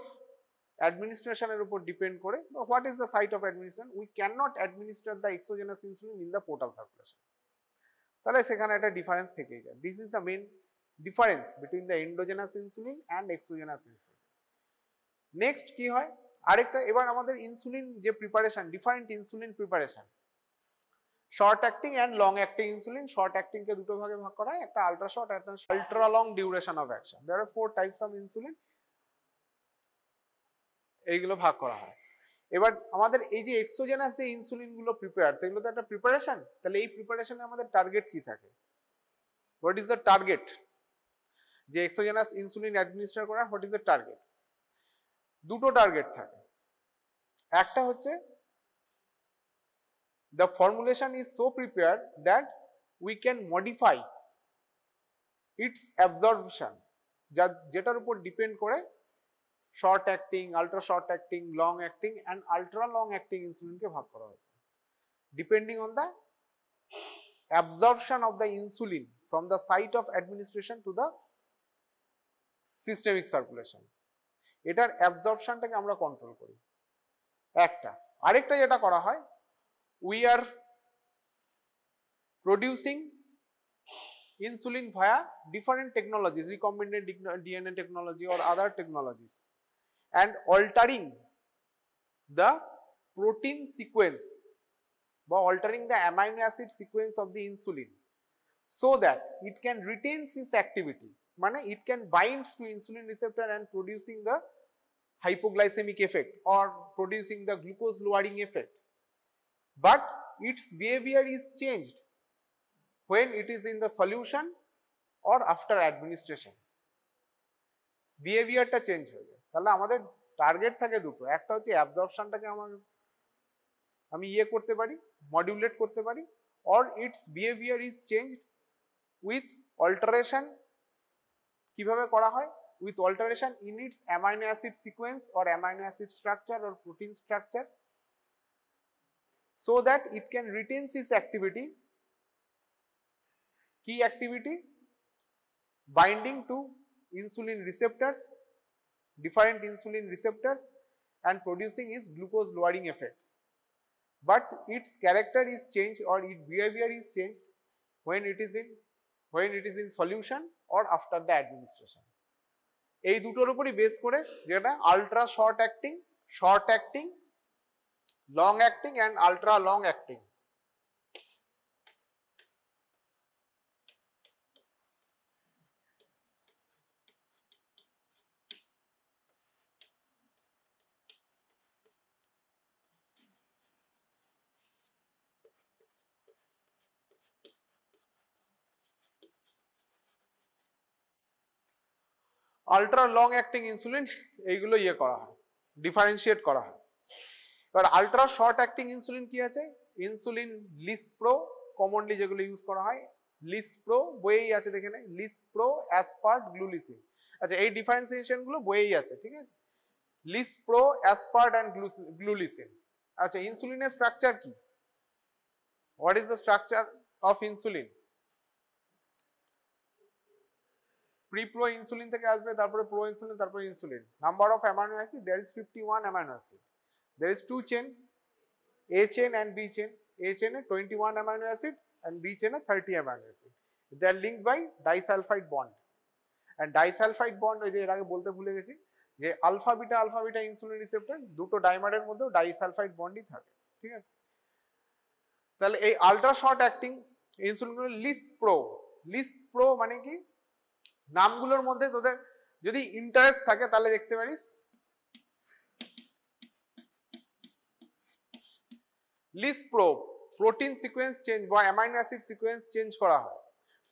administration এর উপর ডিপেন্ড করে। what is the site of administration, we cannot administer the exogenous insulin in the portal circulation। তাহলে সেখানে একটা difference থেকেই যায়। this is the main difference between the endogenous insulin and exogenous insulin। Next কি হয় আরেকটা, এবার আমাদের ইনসুলিন যে preparation, different insulin preparation, short acting and long acting insulin. Short acting কে দুটো ভাগে ভাগ করা হয়, একটা আলট্রা শর্ট, একটা ultra long duration of action. There are 4 types of insulin, এইগুলো ভাগ করা হয়। এবার আমাদের এই যে এক্সোজেনাস যে ইনসুলিন গুলো প্রিপেয়ার, এগুলো তো একটা প্রিপারেশন, তাহলে এই প্রিপারেশনে আমাদের টার্গেট কি থাকে, হোয়াট ইজ দ্য টার্গেট, যে এক্সোজেনাস ইনসুলিন অ্যাডমিনিস্টার করা, হোয়াট ইজ দ্য টার্গেট। দুটো টার্গেট থাকে, একটা হচ্ছে the formulation is so prepared that we can modify its absorption, যেটার উপর ডিপেন্ড করে short acting, ultra short acting, long acting and ultra long acting ইনসুলিনকে ভাগ করা হয়েছে depending on the absorption of the insulin from the site of administration to the systemic circulation. এটার অ্যাবজর্পশনটাকে আমরা কন্ট্রোল করি একটা। আরেকটা যেটা করা হয়, we are producing insulin via different technologies, recombinant DNA technology or other technologies, and altering the protein sequence or altering the amino acid sequence of the insulin so that it can retain its activity, মানে it can bind to insulin receptor and producing the hypoglycemic effect or producing the glucose lowering effect, but its behavior is changed when it is in the solution or after administration। বিহেভিয়ারটা change হয়ে যায়। তাহলে আমাদের target থাকে দুটো, একটা হচ্ছে অ্যাবজর্পশনটাকে আমি করতে পারি, মডিউলেট করতে পারি, or its behavior is changed with alteration। কিভাবে করা হয়, with alteration in its amino acid sequence or amino acid structure or protein structure, so that it can retain its activity, key activity, binding to insulin receptors, different insulin receptors, and producing its glucose lowering effects, but its character is changed or its behavior is changed when it is in solution or after the administration। এই দুটোর উপরই base করে যেটা ultra short acting, long acting and ultra long acting। Ultra long acting insulin এইগুলো ইয়ে করা হয়, differentiate করা হয়। এবার আলট্রা শর্ট অ্যাক্টিং ইনসুলিন কি আছে? ইনসুলিন লিসপ্রো, কমনলি যেগুলো ইউজ করা হয়, লিসপ্রো বইয়েই আছে, দেখে নেই, লিসপ্রো, অ্যাসপার্ট, গ্লুলিসিন। আচ্ছা, এই ডিফারেন্সিয়েশন গুলো বইয়েই আছে, ঠিক আছে? Lispro, aspart and glulisine. আচ্ছা, ইনসুলিনের স্ট্রাকচার কি? What is the structure of insulin? Prepro insulin থেকে আসবে, তারপরে প্রো ইনসুলিন, তারপরে insulin. Number of amino acid, there is 51 amino acid. There is 2 chain, A chain and B chain. A chain A 21 amino acid and B chain A 30 amino acid. They are linked by disulfide bond. And disulfide bond, ওই যে এর আগে বলতে ভুলে গেছি যে alpha beta insulin receptor, দুটো ডাইমারের মধ্যেও ডাইসালফাইড বন্ডই থাকে, ঠিক আছে? তাহলে এই আলট্রা শর্ট অ্যাক্টিং ইনসুলিনগুলো লিসপ্রো মানে কি? নামগুলোর মধ্যে তোদের যদি ইন্টারেস্ট থাকে তাহলে দেখতে পারিস লিসপ্রো, প্রোটিন সিকোয়েন্স চেঞ্জ বা অ্যামাইনো অ্যাসিড সিকোয়েন্স চেঞ্জ করা হয়।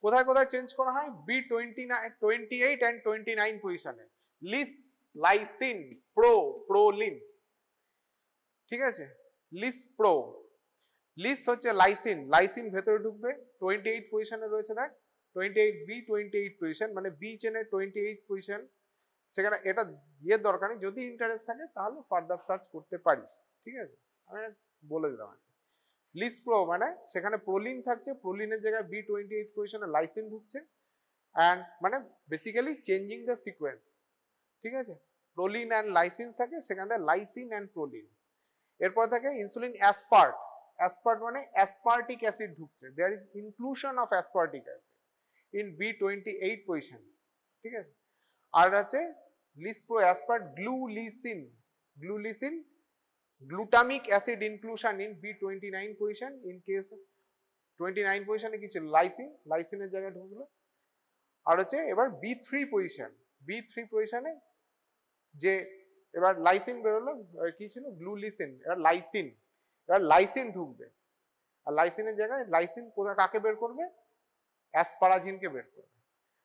কোথায় কোথায় চেঞ্জ করা হয়? B28 and 29 পজিশনে। লিস, লাইসিন, প্রোলিন, ঠিক আছে? লিসপ্রো, লিস হচ্ছে লাইসিন ভেতরে ঢুকবে, 28 পজিশনে রয়েছে, দেখ 28 পজিশন, মানে বি চেনের 28 পজিশন। সেখানে এটা ইয়ের দরকার নেই, যদি ইন্টারেস্ট থাকে তাহলে ফার্দার সার্চ করতে পারিস, ঠিক আছে? আমি বলে দিলাম। লিসপ্রো মানে সেখানে প্রোলিন থাকছে, প্রোলিনের জায়গায় B28 পজিশনে লাইসিন ঢুকছে, অ্যান্ড মানে বেসিক্যালি চেঞ্জিং দ্য সিকোয়েন্স, ঠিক আছে? প্রোলিন অ্যান্ড লাইসিন থাকে, সেখানে লাইসিন অ্যান্ড প্রোলিন। এরপর থাকে ইনসুলিন অ্যাসপার্ট মানে অ্যাসপার্টিক অ্যাসিড ঢুকছে, there is inclusion of aspartic acid in B28 position, ঠিক আছে? আর আছে lispro aspart glulisine glutamic acid inclusion in B29 position. In case 29 পজিশনে কি ছিল? লাইসিনের জায়গায় ঢুকলো। আর হচ্ছে এবার B3 পজিশনে যে এবার লাইসিন বেরোলো, কি ছিল? গ্লুলিসিন। এবার লাইসিন ঢুকবে, আর লাইসিনের জায়গায় লাইসিন কাকে বের করবে? অ্যাসপারাজিনকে বের করবে।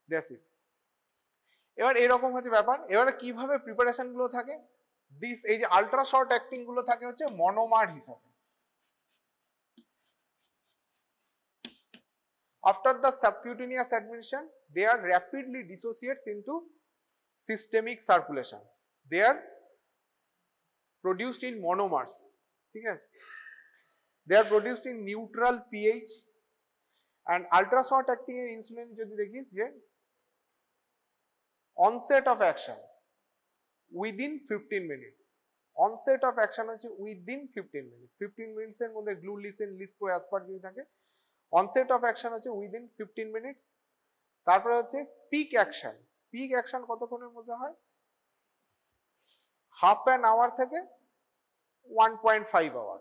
That's it. এবার এরকম হচ্ছে ব্যাপার। এবারে কিভাবে প্রিপারেশন গুলো থাকে? এই যে আলট্রা শর্ট অ্যাক্টিং গুলো থাকে হচ্ছে মনোমার হিসাবে। After the subcutaneous administration, they are rapidly dissociates into systemic circulation. They are produced in monomers, ঠিক আছে? They are produced in neutral pH. And ultra short acting insulin যদি দেখিস যে onset of action within 15 minutes. Onset of action হচ্ছে within 15 minutes. 15 minutes এর মধ্যে glulisine, lispro, Asphalt যদি থাকে, onset of action হচ্ছে within 15 minutes. তারপরে হচ্ছে peak action কতক্ষণের মধ্যে হয়? হাফ অ্যান আওয়ার থেকে 1.5 hour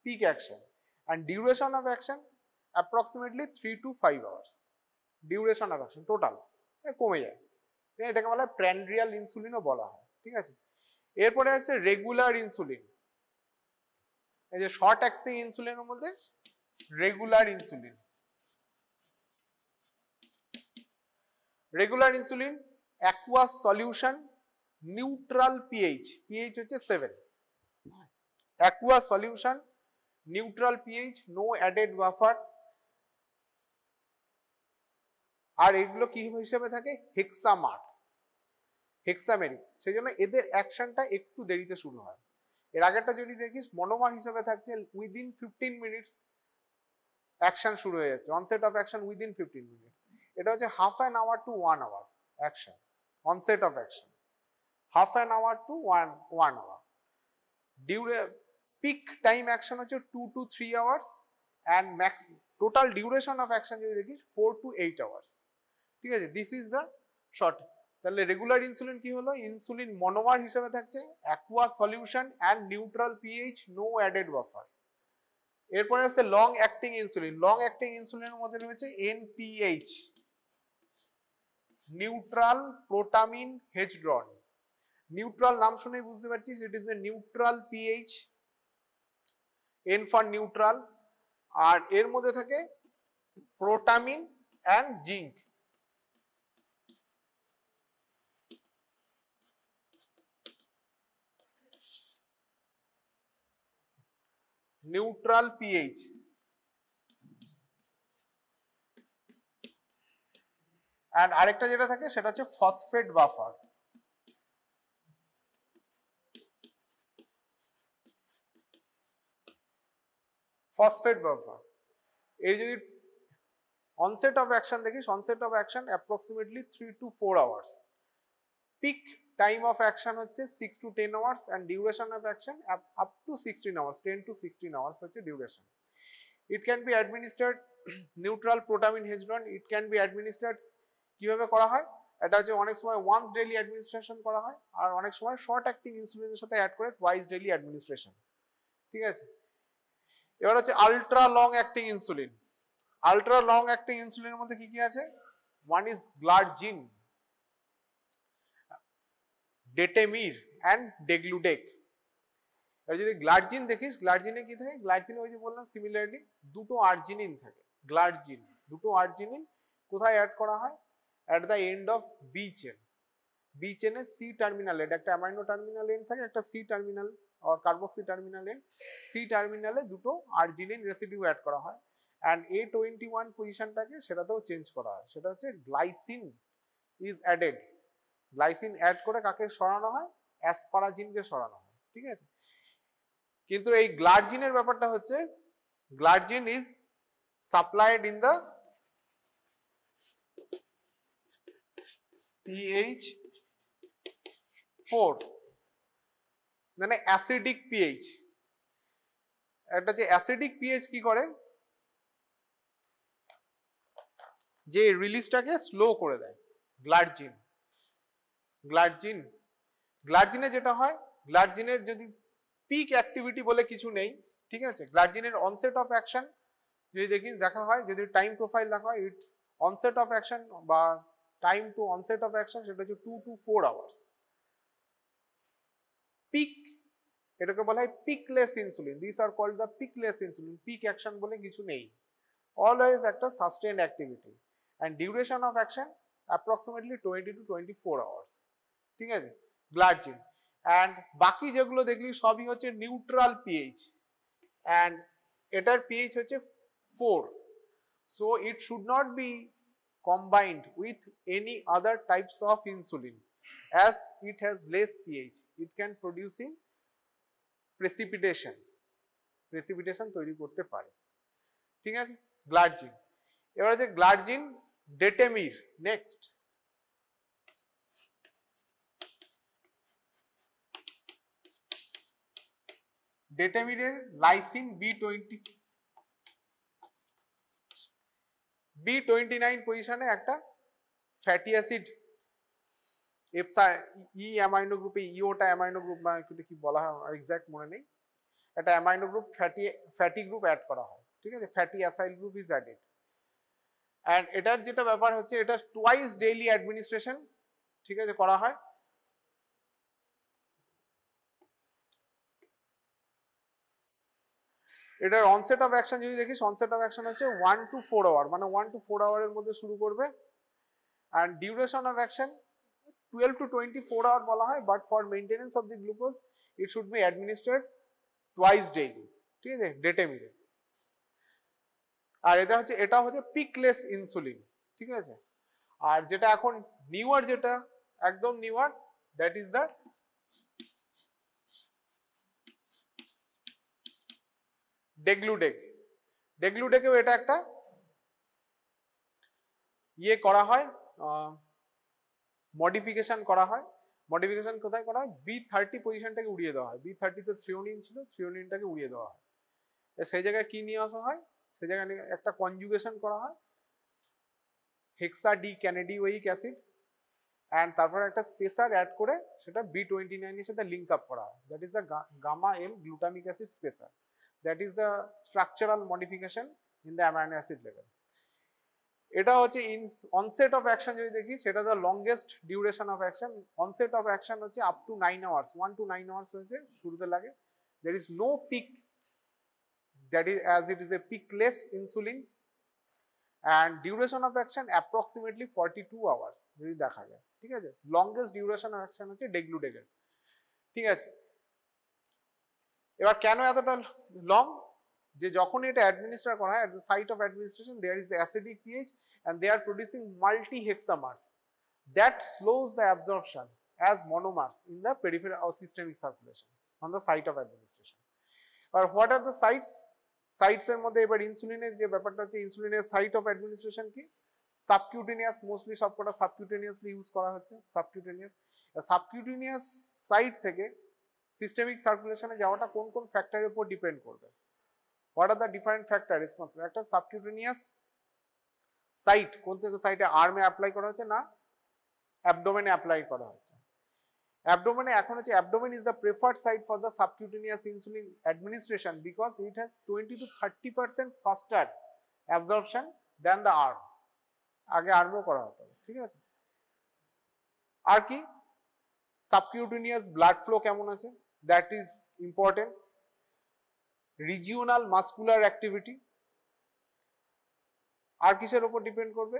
peak action. And duration of action approximately 3 to 5 hours. Duration of action total কমে যায়, এটাকে বলা হয় প্র্যান্ড্রিয়াল ইনসুলিনও বলা হয়, ঠিক আছে? এরপরে আছে রেগুলার ইনসুলিন। এই যে শর্ট অ্যাক্টিং ইনসুলিনের মধ্যে regular insulin aqueous solution, neutral pH হচ্ছে 7, aqueous solution, neutral pH, no added buffer. আর এগুলো কি হিসেবে থাকে? হেক্সামেরিক, সেই জন্য এদের অ্যাকশনটা একটু দেরিতে শুরু হয়। এর আগেরটা যদি দেখিস মনোমার হিসেবে থাকছে উইদিন 15 মিনিটস অ্যাকশন শুরু হয়ে যাচ্ছে, onset of action within 15 minutes. এটা হচ্ছে half an hour to 1 hour action, onset of action half an hour to 1 hour। Peak time action হচ্ছে 2 to 3 hours, and total duration of action যদি দেখিস 4 to 8 hours, ঠিক আছে? This is the short. তাহলে regular insulin কি হলো? Insulin monomer হিসেবে থাকছে, aqueous solution and neutral pH, no added buffer. এরপরে আছে long acting insulin. Long acting ইনসুলিনের মধ্যে রয়েছে NPH, neutral protamine Hagedorn. Neutral নাম শুনেই বুঝতে পারছিস it is a neutral pH, N for neutral. আর এর মধ্যে থাকে protamine and zinc. Neutral pH. And আরেকটা যেটা থাকে সেটা হচ্ছে ফসফেট বাফার। ফসফেট বাফার এই যদি onset of action দেখিস, onset of action approximately 3 to 4 hours, peak time of action হচ্ছে 6 to 10 hours and duration of action up to 16 hours, 10 to 16 hours হচ্ছে duration. It can be administered neutral protamine hedron, it can be administered কিভাবে করা হয়, এটা হচ্ছে অনেক সময় once daily administration করা হয় আর অনেক সময় short acting ইনসুলিনের সাথে অ্যাড করে twice daily administration, ঠিক আছে। এবার হচ্ছে ultra long acting insulin. Ultra long acting ইনসুলিনের মধ্যে কি কি আছে? One is glargine, detemir and degludec. এবার যদি গ্লার্জিন দেখিস, গ্লার্জিনে কি থাকে? গ্লার্জিনে ওই যে বললাম সিমিলারলি দুটো আর্জিনিন থাকে। গ্লার্জিন দুটো আর্জিনিন কোথায় অ্যাড করা হয়? At the end of B chain. B চেনের সি টার্মিনাল এন্ড, একটা অ্যামাইনো টার্মিনাল এন্ড থাকে, একটা সি টার্মিনাল আর কার্বক্সি টার্মিনাল এন্ড। সি টার্মিনালে দুটো আর্জিনিন রেসিডিউ অ্যাড করা হয় অ্যান্ড A21 পজিশনটাকে সেটাতেও চেঞ্জ করা হয়, সেটা হচ্ছে glycine is added. Glycine add করে কাকে সরানো হয়? অ্যাসপারাজিনকে সরানো হয়, ঠিক আছে। কিন্তু এই গ্লার্জিনের ব্যাপারটা হচ্ছে glargine is supplied in the pH 4, মানে অ্যাসিডিক পিএইচ। একটা যে অ্যাসিডিক পিএইচ কি করে, যে রিলিজটাকে স্লো করে দেয়। গ্লার্জিন গ্লার্জিন গ্লার্জিনে যেটা হয়, গ্লার্জিনের যদি পিক অ্যাক্টিভিটি বলে কিছু নেই, ঠিক আছে। গ্লার্জিনের অনসেট অফ অ্যাকশন যদি দেখিস, দেখা হয় যদি টাইম প্রোফাইল দেখা হয়, ইটস অনসেট অফ অ্যাকশন বা time to onset of action সেটা হচ্ছে 2 to 4 আওয়ার্স। পিক, এটাকে বলা হয় peakless insulin. This are called the peakless insulin. Peak action বলে কিছু নেই, অলওয়েজ একটা sustained activity and duration of action approximately 20 to 24 hours, ঠিক আছে। গ্লার্জিন and বাকি যেগুলো দেখলি সবই হচ্ছে নিউট্রাল পিএইচ and এটার পিএইচ হচ্ছে 4, so it should not be combined with any other types of insulin as it has less pH, it can producing precipitation তৈরি করতে পারে, ঠিক আছে। গ্লার্জিন। এবার হচ্ছে গ্লার্জিন ডেটেমির। নেক্সট ডেটেমিরের লাইসিন B29 পজিশনে একটা ফ্যাটি অ্যাসিড ই অ্যামাইনো গ্রুপে, ইওটা অ্যামাইনো গ্রুপ বা কি বলা হয় এক্সাক্ট মনে নেই, একটা amino group fatty group add করা হয়, ঠিক আছে। Fatty acyl group is added and এটার যেটা ব্যাপার হচ্ছে এটা টুয়াইস ডেইলি অ্যাডমিনিস্ট্রেশন, ঠিক আছে, করা হয়। এটার অনসেট অফ অ্যাকশন যদি দেখিস, অনসেট অফ অ্যাকশন হচ্ছে 1 to 4 আওয়ার, মানে 1 to 4 আওয়ারের মধ্যে শুরু করবে and duration of action 12 to 24 hour বলা হয়, but for maintenance of the glucose it should be administered twice daily, ঠিক আছে, ডেটেমিরে। আর এটা হচ্ছে পিকলেস ইনসুলিন, ঠিক আছে। আর যেটা এখন নিউয়ার, যেটা একদম নিউয়ার, দ্যাট ইজ দ্য ডেগলুডেক। ডেগলুডেকেও এটা একটা ইয়ে করা হয়, মডিফিকেশন করা হয়। মডিফিকেশন কোথায় করা হয়? B30 পজিশনটাকে উড়িয়ে দেওয়া হয়। B30 তে থ্রিওনিন ছিল, থ্রিওনিনটাকে উড়িয়ে দেওয়া হয়। সেই জায়গায় কি নিয়ে আসা হয়? সেই জায়গায় একটা কনজুগেশন করা হয় হেক্সা ডি ক্যানাডিওয়িক অ্যাসিড অ্যান্ড তারপর একটা স্পেসার অ্যাড করে সেটা B29 এর সাথে লিঙ্ক আপ করা হয়, that is the gamma L glutamic acid spacer. That is the structural modification in the amino acid level. এটা হচ্ছে অনসেট অফ অ্যাকশন যদি দেখি, সেটা the longest duration of action. Onset of action হচ্ছে up to 9 hours, 1 to 9 hours হচ্ছে শুরুতে লাগে। there is no peak, that is as it is a peakless insulin and duration of action approximately 42 hours যদি দেখা যায়, ঠিক আছে। Longest duration of action হচ্ছে ডেগলুডেকের, ঠিক আছে। এবার কেন এতটা লং? যে যখন এটা অ্যাডমিনিস্টার করা হয়, at the site of administration there is acidic pH and they are producing multi-hexamers that slows the absorption as monomers in the peripheral or systemic circulation on the site of administration. Or what are the sites? Sites এর মধ্যে এবার ইনসুলিনের যে ব্যাপারটা হচ্ছে, ইনসুলিনের site of administration কি? Subcutaneous, mostly সবকটা সাবকিউটেনিয়াসলি ইউজ করা হচ্ছে। সাবকিউটেনিয়াস সাইট থেকে সিস্টেমিক সার্কুলেশনে যাওয়াটা কোন কোন ফ্যাক্টরের উপর ডিপেন্ড করবে? What are the different factor responsible? একটা সাবকিউটেনিয়াস সাইট কোন থেকে সাইটে আর্মে অ্যাপ্লাই করা হচ্ছে না অ্যাবডোমেনে অ্যাপ্লাই করা হচ্ছে? অ্যাবডোমেনে এখন হচ্ছে abdomen is the preferred site for the subcutaneous insulin administration because it has 20 to 30% faster absorption than the arm. আগে আর্মও করা হতো, ঠিক আছে। আর কি সাবকিউটেনিয়াস ব্লাড ফ্লো কেমন আছে, that is important. Regional muscular activity আর কিসের উপর ডিপেন্ড করবে?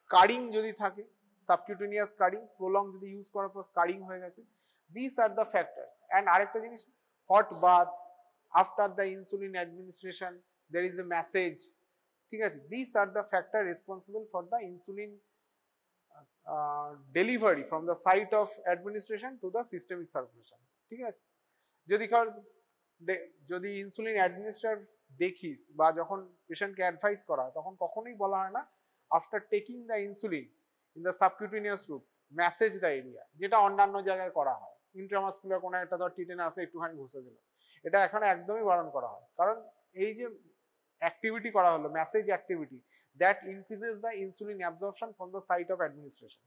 স্কারিং যদি থাকে, সাবকিউটেনিয়াস স্কারিং প্রলং যদি ইউজ করার পর স্কারিং হয়ে গেছে, this are the factors. And আরেকটা জিনিস, hot bath after the insulin administration there is a massage, ঠিক আছে। This are the factor responsible for the insulin delivery from the site of administration to the systemic circulation, ঠিক আছে। যদি insulin অ্যাডমিনিস্ট্রার দেখিস বা যখন পেশেন্টকে অ্যাডভাইস করা হয় তখন কখনোই বলা হয় না after taking the insulin in the subcutaneous route massage the area, যেটা অন্যান্য জায়গায় করা হয়। ইন্ট্রামাসকুলার কোনো একটা ধর টিটেন আছে একটুখানি ঘুষে দিল, এটা এখানে একদমই বারণ করা হয়। কারণ এই যে অ্যাক্টিভিটি করা হলো, massage activity, that increases the insulin absorption from the site of administration,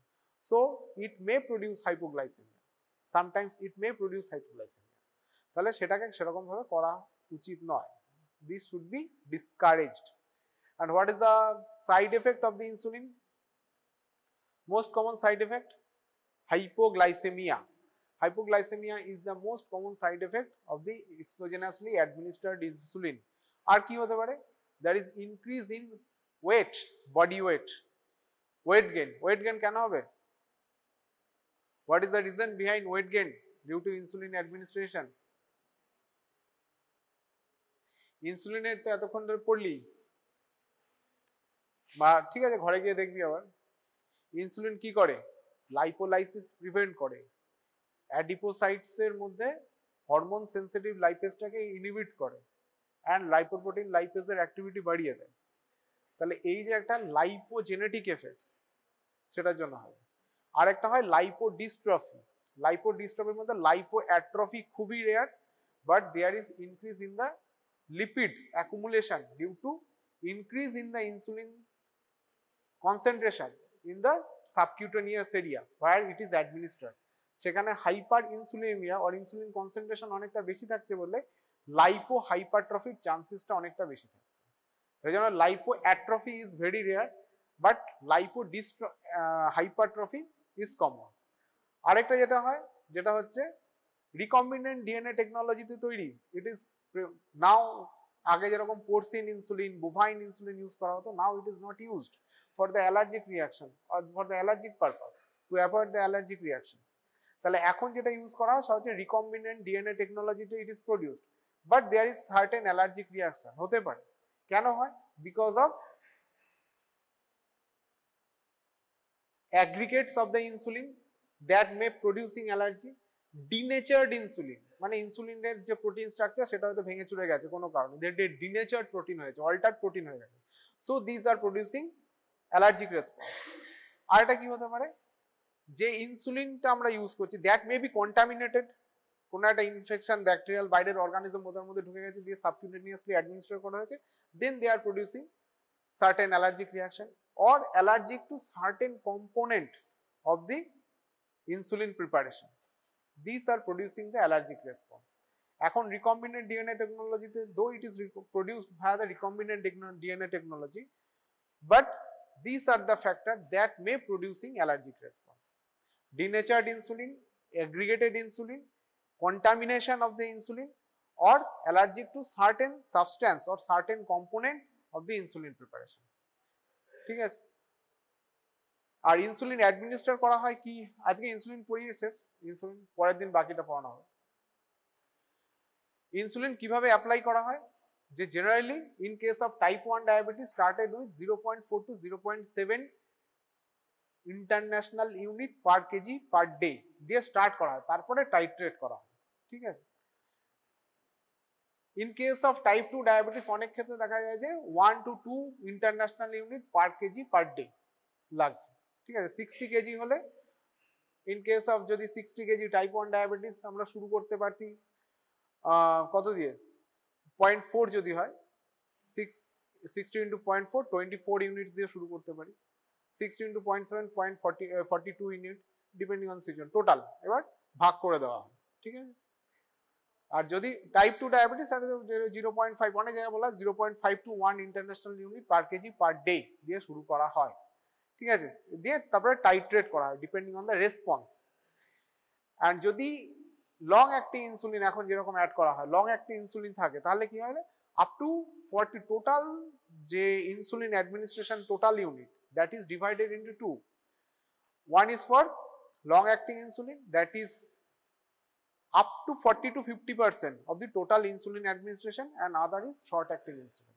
so it may produce hypoglycaemia, sometimes it may produce hypoglycaemia. তাহলে সেটাকে সেরকম ভাবে করা উচিত নয়। This should be discouraged. And what is the side effect of the insulin? Most common side effect, hypoglycemia. Hypoglycemia is the most common side effect of the exogenously administered insulin. আর কি হতে পারে? There is increase in weight, body weight, weight gain. Weight gain কেন হবে? What is the reason behind weight gain due to insulin administration? ইনসুলিনের তো এতক্ষণ ধরে পড়লি বা ঠিক আছে, ঘরে গিয়ে দেখবি আবার। ইনসুলিন কি করে? লাইপোলাইসিস প্রিভেন্ট করে, অ্যাডিপোসাইটস এর মধ্যে হরমোন সেনসিটিভ লাইপেজটাকে ইনহিবিট করে, অ্যান্ড লাইপোপ্রোটিন লাইপেজের অ্যাক্টিভিটি বাড়িয়ে দেয়। তাহলে এই যে একটা লাইপোজেনেটিক এফেক্টস, সেটার জন্য হয়। আর একটা হয় লাইপোডিস্ট্রফি। লাইপোডিস্ট্রফির মধ্যে লাইপোঅ্যাট্রফি খুবই rare, but there is increase in the lipid accumulation due to increase in the insulin concentration in the subcutaneous area where it is administered. সেখানে hyper insulinaemia or insulin concentration অনেকটা বেশি থাকছে বলে লাইপো হাইপারট্রফির চান্সেসটা অনেকটা বেশি থাকছে। এই জন্য lipo atrophy is very rare, but lipo hypertrophy is common. আরেকটা যেটা হয়, যেটা হচ্ছে রিকম্বিনেন্ট ডিএনএ টেকনোলজিতে তৈরি, ইট ইজ নাও, আগে যেরকম porcine insulin, bovine insulin use করা হতো, now it is not used for the allergic reaction or for the allergic purpose, to avoid the allergic reactions. তাহলে এখন যেটা ইউজ করা হয় সেটা হচ্ছে রিকম্বিনেন্ট ডিএনএ টেকনোলজিতে it is produced, but there is certain allergic reaction হতে পারে। কেন হয়? Because of aggregates of the insulin that may producing allergy, denatured insulin, মানে ইনসুলিনের যে প্রোটিন স্ট্রাকচার সেটা হয়তো ভেঙে চুরে গেছে কোনো কারণে, denatured প্রোটিন হয়েছে, অল্টারড প্রোটিন হয়ে গেছে, so this are producing allergic response. আর এটা কি হতে পারে? যে ইনসুলিনটা আমরা ইউজ করছি দ্যাট মে বি কন্টামিনেটেড, কোনো একটা ইনফেকশন ব্যাকটেরিয়াল বাইরের অর্গানিজম ওদের মধ্যে ঢুকে গেছে, দিয়ে সাবকিউটেনিয়াসলি অ্যাডমিনিস্টার করা হয়েছে, then they are producing certain allergic reaction or allergic to certain component of the insulin preparation. These are producing the allergic response. এখন recombinant DNA technology তে, though it is produced via the recombinant DNA technology, but these are the factors that may producing allergic response. Denatured insulin, aggregated insulin, contamination of the insulin, or allergic to certain substance or certain component of the insulin preparation. ঠিক আছে। আর insulin administer করা হয় কি, আজকে insulin পড়িয়ে শেষ, insulin পরের দিন বাকিটা পড়ানো হবে। ইনসুলিন কিভাবে অ্যাপ্লাই করা হয়, যে generally in case of type 1 diabetes started with 0.4 to 0.7 international unit per KG per day দিয়ে স্টার্ট করা হয়, তারপরে টাইট্রেট করা হয়, ঠিক আছে। In case of type 2 diabetes অনেক ক্ষেত্রে দেখা যায় যে 1 to 2 international unit per KG per day লাগছে, ঠিক আছে। 60 কেজি হলে, ইন কেস অফ যদি 60 কেজি টাইপ 1 ডায়াবেটিস আমরা শুরু করতে পারছি কত দিয়ে, 0.4 যদি হয়, 60 into 0.4 24 ইউনিট দিয়ে শুরু করতে পারি, 60 into 0.7 42 unit depending on season total, এবার ভাগ করে দেওয়া হয়, ঠিক আছে। আর যদি টাইপ 2 ডায়াবেটিস 0.5, অনেক জায়গায় বলা 0.5 to 1 international unit per KG per day দিয়ে শুরু করা হয়, ঠিক আছে, দিয়ে তারপরে টাইট্রেট করা হয় depending on the response. And যদি লং অ্যাক্টিং ইনসুলিন এখন যেরকম অ্যাড করা হয়, লং অ্যাক্টিং ইনসুলিন থাকে, তাহলে কি হয়, আপ টু 40 টোটাল যে insulin administration total unit, that is divided into two. One is for long acting insulin, that is up to 40 to 50% of the total insulin administration, and other is short acting insulin.